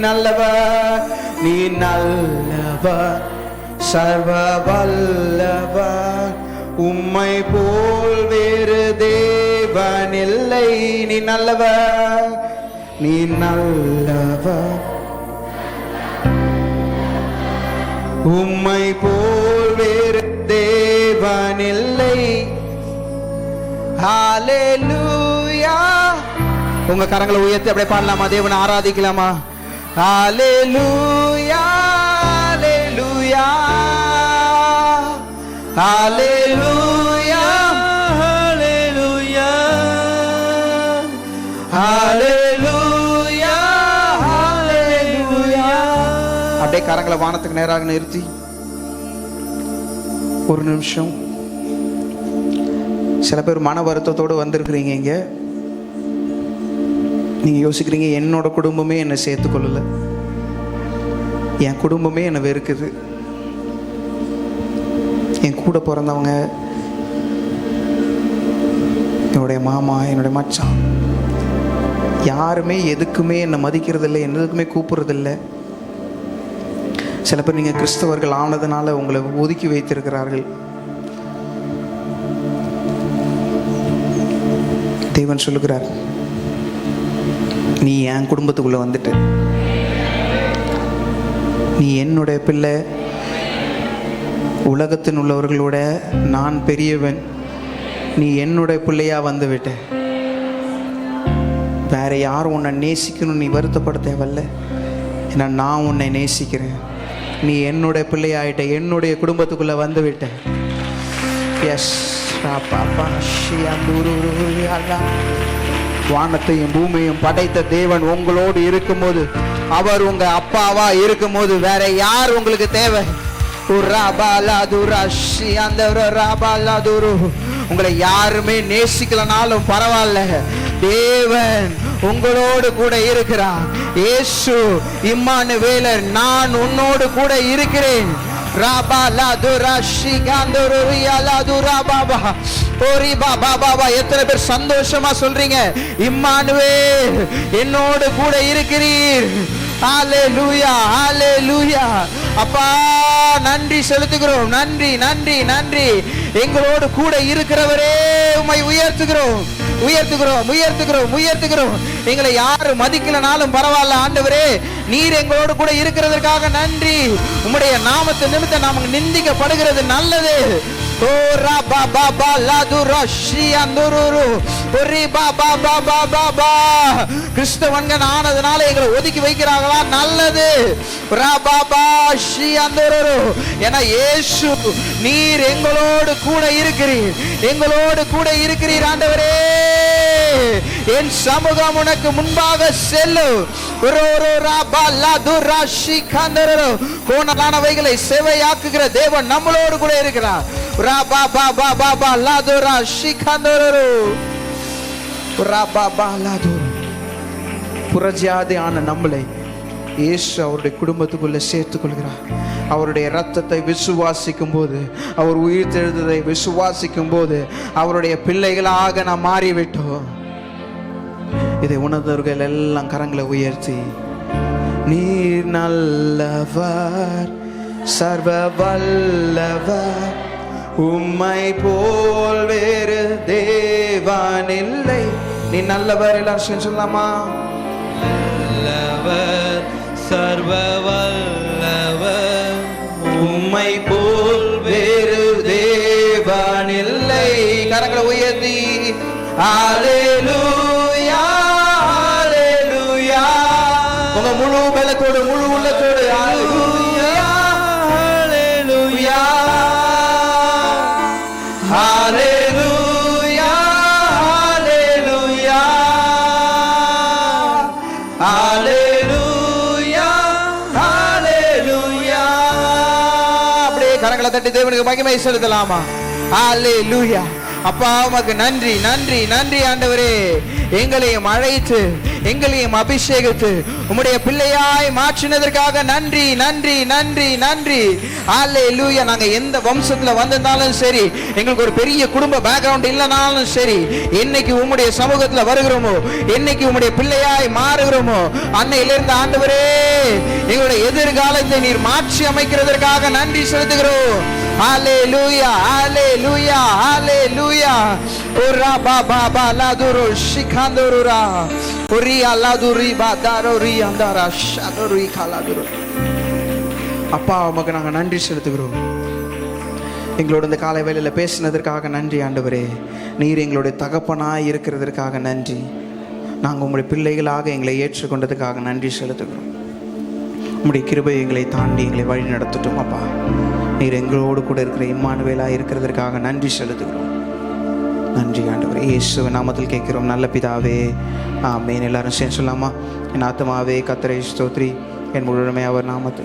நல்லவர், நீ நல்லவர், சர்வ வல்லவர், உம்மை போல் வேறு தேவன் இல்லை. நீ நல்லவர், நீ நல்லவர், உம்மை போல் வேறு தேவன் இல்லை. ஹல்லேலூயா. உங்க கரங்களை உயர்த்தி அப்படியே பாடலாமா? தேவனை ஆராதிக்கலாமா? ஹல்லேலூயா ஹல்லேலூயா ஹல்லேலூயா ஹல்லேலூயா ஹல்லேலூயா அப்படியே கரங்களை வானத்துக்கு நேராக நிறுத்தி ஒரு நிமிஷம். சில பேர் மன வருத்தத்தோடு வந்திருக்கிறீங்க. இங்கே நீங்கள் யோசிக்கிறீங்க, என்னோட குடும்பமே என்னை சேர்த்துக்கொள்ளலை, என் குடும்பமே என்னை வெறுக்குது, என் கூட பிறந்தவங்க, என்னுடைய மாமா, என்னுடைய மச்சான், யாருமே எதுக்குமே என்னை மதிக்கிறதில்லை, எதுக்குமே கூப்பிட்றதில்லை. சில பேர் நீங்கள் கிறிஸ்தவர்கள் ஆனதுனால உங்களை ஒதுக்கி வைத்திருக்கிறார்கள். தேவன் சொல்லுகிறார், நீ என் குடும்பத்துக்குள்ளே வந்துட்டு, நீ என்னுடைய பிள்ளை, உலகத்தில் உள்ளவர்களோட நான் பெரியவன், நீ என்னுடைய பிள்ளையா வந்து விட்ட. வேற யாரும் உன்னை நேசிக்கணும் நீ வருத்தப்பட தேவையில்ல. ஏன்னா நான் உன்னை நேசிக்கிறேன். நீ என்னுடைய பிள்ளையாயிட்ட, என்னுடைய குடும்பத்துக்குள்ளே வந்து விட்ட. Yes papa. வானத்தையும் பூமியையும் படைத்த தேவன் உங்களோடு இருக்கும்போது, அவர் உங்க அப்பாவா இருக்கும்போது வேற யார் உங்களுக்கு தேவை? உங்களை யாருமே நேசிக்கலனாலும் பரவாயில்ல, தேவன் உங்களோடு கூட இருக்கிறார். இயேசு இம்மானுவேலர், நான் உன்னோடு கூட இருக்கிறேன். எத்தனை பேர் சந்தோஷமா சொல்றீங்க, இம்மானுவேல் என்னோடு கூட இருக்கிறீர். ஹல்லேலூயா, ஹல்லேலூயா. அப்பா நன்றி செலுத்துகிறோம். நன்றி நன்றி நன்றி. எங்களோடு கூட இருக்கிறவரே உம்மை உயர்த்துகிறோம், உயர்த்துகிறோம், உயர்த்துகிறோம், உயர்த்துகிறோம். எங்களை யாரு மதிக்கலனாலும் பரவாயில்ல ஆண்டவரே, நீர் எங்களோடு கூட இருக்கிறதற்காக நன்றி. உம்முடைய நாமத்தை நிமித்தம் நாம நிந்திக்கப்படுகிறது நல்லது. கிறிஸ்தவன்கள் ஆனதுனால எங்களை ஒதுக்கி வைக்கிறாங்களா? நல்லது. ஏன்னா இயேசு, நீர் எங்களோடு கூட இருக்கிறீர், எங்களோடு கூட இருக்கிறீர் ஆண்டவரே. என் சமூகம் உனக்கு முன்பாக செல்லும். கோணலானவைகளை சேவையாக்குகிற தேவன் நம்மளோடு கூட இருக்கிறார். புறஜாதியான நம்மளை இயேசு அவருடைய குடும்பத்துக்குள்ள சேர்த்துக் கொள்கிறார். அவருடைய இரத்தத்தை விசுவாசிக்கும் போது, அவர் உயிர்த்தெழுந்ததை விசுவாசிக்கும் போது அவருடைய பிள்ளைகளாக நாம் மாறிவிட்டோம். இதை உணர்ந்தவர்கள் எல்லாம் கரங்களை உயர்த்தி, நீர் நல்லவர், சர்வ வல்லவர், உம்மை போல் வேறு தேவன் இல்லை. நீ நல்லவர். எல்லாரும் சொல்லலாமா? நல்லவர், சர்வ வல்லவர், உம்மை போல் வேறு தேவன் இல்லை. கரங்களை உயர்த்தி ஹல்லேலூயா, ஹல்லேலூயா. உங்க முழு பலத்தோடு, முழு உள்ளத்தோடு ஹல்லேலூயா, ஹல்லேலூயா, ஹல்லேலூயா, ஹல்லேலூயா, ஹல்லேலூயா, ஹல்லேலூயா. அப்படியே கரங்களை தட்டி தேவனுக்கு மகிமை செலுத்தலாமா? ஹல்லேலூயா. அப்பா உமக்கு நன்றி, நன்றி, நன்றி ஆண்டவரே. எங்களையும் அழைத்து, எங்களையும் அபிஷேகித்து உம்முடைய பிள்ளையாய் மாற்றினதற்காக நன்றி, நன்றி, நன்றி, நன்றி. ஹல்லேலூயா. நாங்க எந்த வம்சத்துல வந்திருந்தாலும் சரி, எங்களுக்கு ஒரு பெரிய குடும்ப பேக்ரவுண்ட் இல்லைனாலும் சரி, என்னைக்கு உம்முடைய சமூகத்துல வருகிறோமோ, என்னைக்கு உம்முடைய பிள்ளையாய் மாறுகிறோமோ, அன்னையிலிருந்து ஆண்டவரே எங்களுடைய எதிர்காலத்தை நீர் மாற்றி அமைக்கிறதற்காக நன்றி செலுத்துகிறோம். ஹல்லேலூயா, ஹல்லேலூயா, ஹல்லேலூயா. ஓரா பாபா பாலாதுரு ஷிகாந்தோருரா ஓரி அல்லாதுரி பாதாரோரி அந்தாரா ஷாதோரி காலாதுரு. அப்பா உமக்கு நாங்கள் நன்றி செலுத்துகிறோம். எங்களோட இந்த காலை வேளையில் பேசினதற்காக நன்றி ஆண்டவரே. நீர் எங்களுடைய தகப்பனாய் இருக்கிறதற்காக நன்றி. நாங்கள் உங்களுடைய பிள்ளைகளாக எங்களை ஏற்றுக்கொண்டதுக்காக நன்றி செலுத்துகிறோம். உம்முடைய கிருபை எங்களை தாண்டி எங்களை வழி நடத்தட்டும் அப்பா. நீர் எங்களோடு கூட இருக்கிற இம்மானுவேலாக இருக்கிறதற்காக நன்றி செலுத்துகிறோம். நன்றி ஆண்டவரே. இயேசுவின் நாமத்தில் கேட்கிறோம் நல்ல பிதாவே, ஆமென். எல்லாரும் சேர்ந்து சொல்லாமா? என் ஆத்துமாவே கர்த்தரை ஸ்தோத்திரி, என் முழுமை அவர் நாமத்தை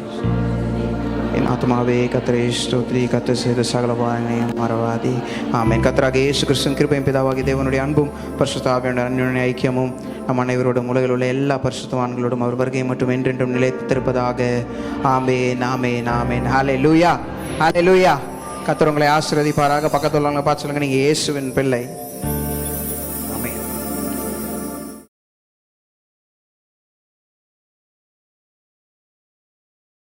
என் ஆத்மாவே கர்த்தரை ஸ்தோத்திரி, கர்த்தர் செய்த சகல உபகாரங்களையும் மறவாதே. ஆமென். கர்த்தராகிய இயேசு கிறிஸ்துவின் கிருபையும் பிதாவாகிய தேவனுடைய அன்பும் பரிசுத்த ஆவியானவருடைய அன்யோன்ய ஐக்கியமும் நம் அனைவரோடும் உலகில் உள்ள எல்லா பரிசுத்தவான்களோடும் அவர் வருகை மட்டும் என்றென்றும் நிலைத்திருப்பதாக. ஆமென், ஆமென், ஆமென். ஹல்லேலூயா, ஹல்லேலூயா. கர்த்தர் உங்களை ஆசீர்வதிப்பாராக. பக்கத்தில் உள்ளவங்களை பார்த்து சொல்லுங்க, நீங்கள் இயேசுவின் பிள்ளை.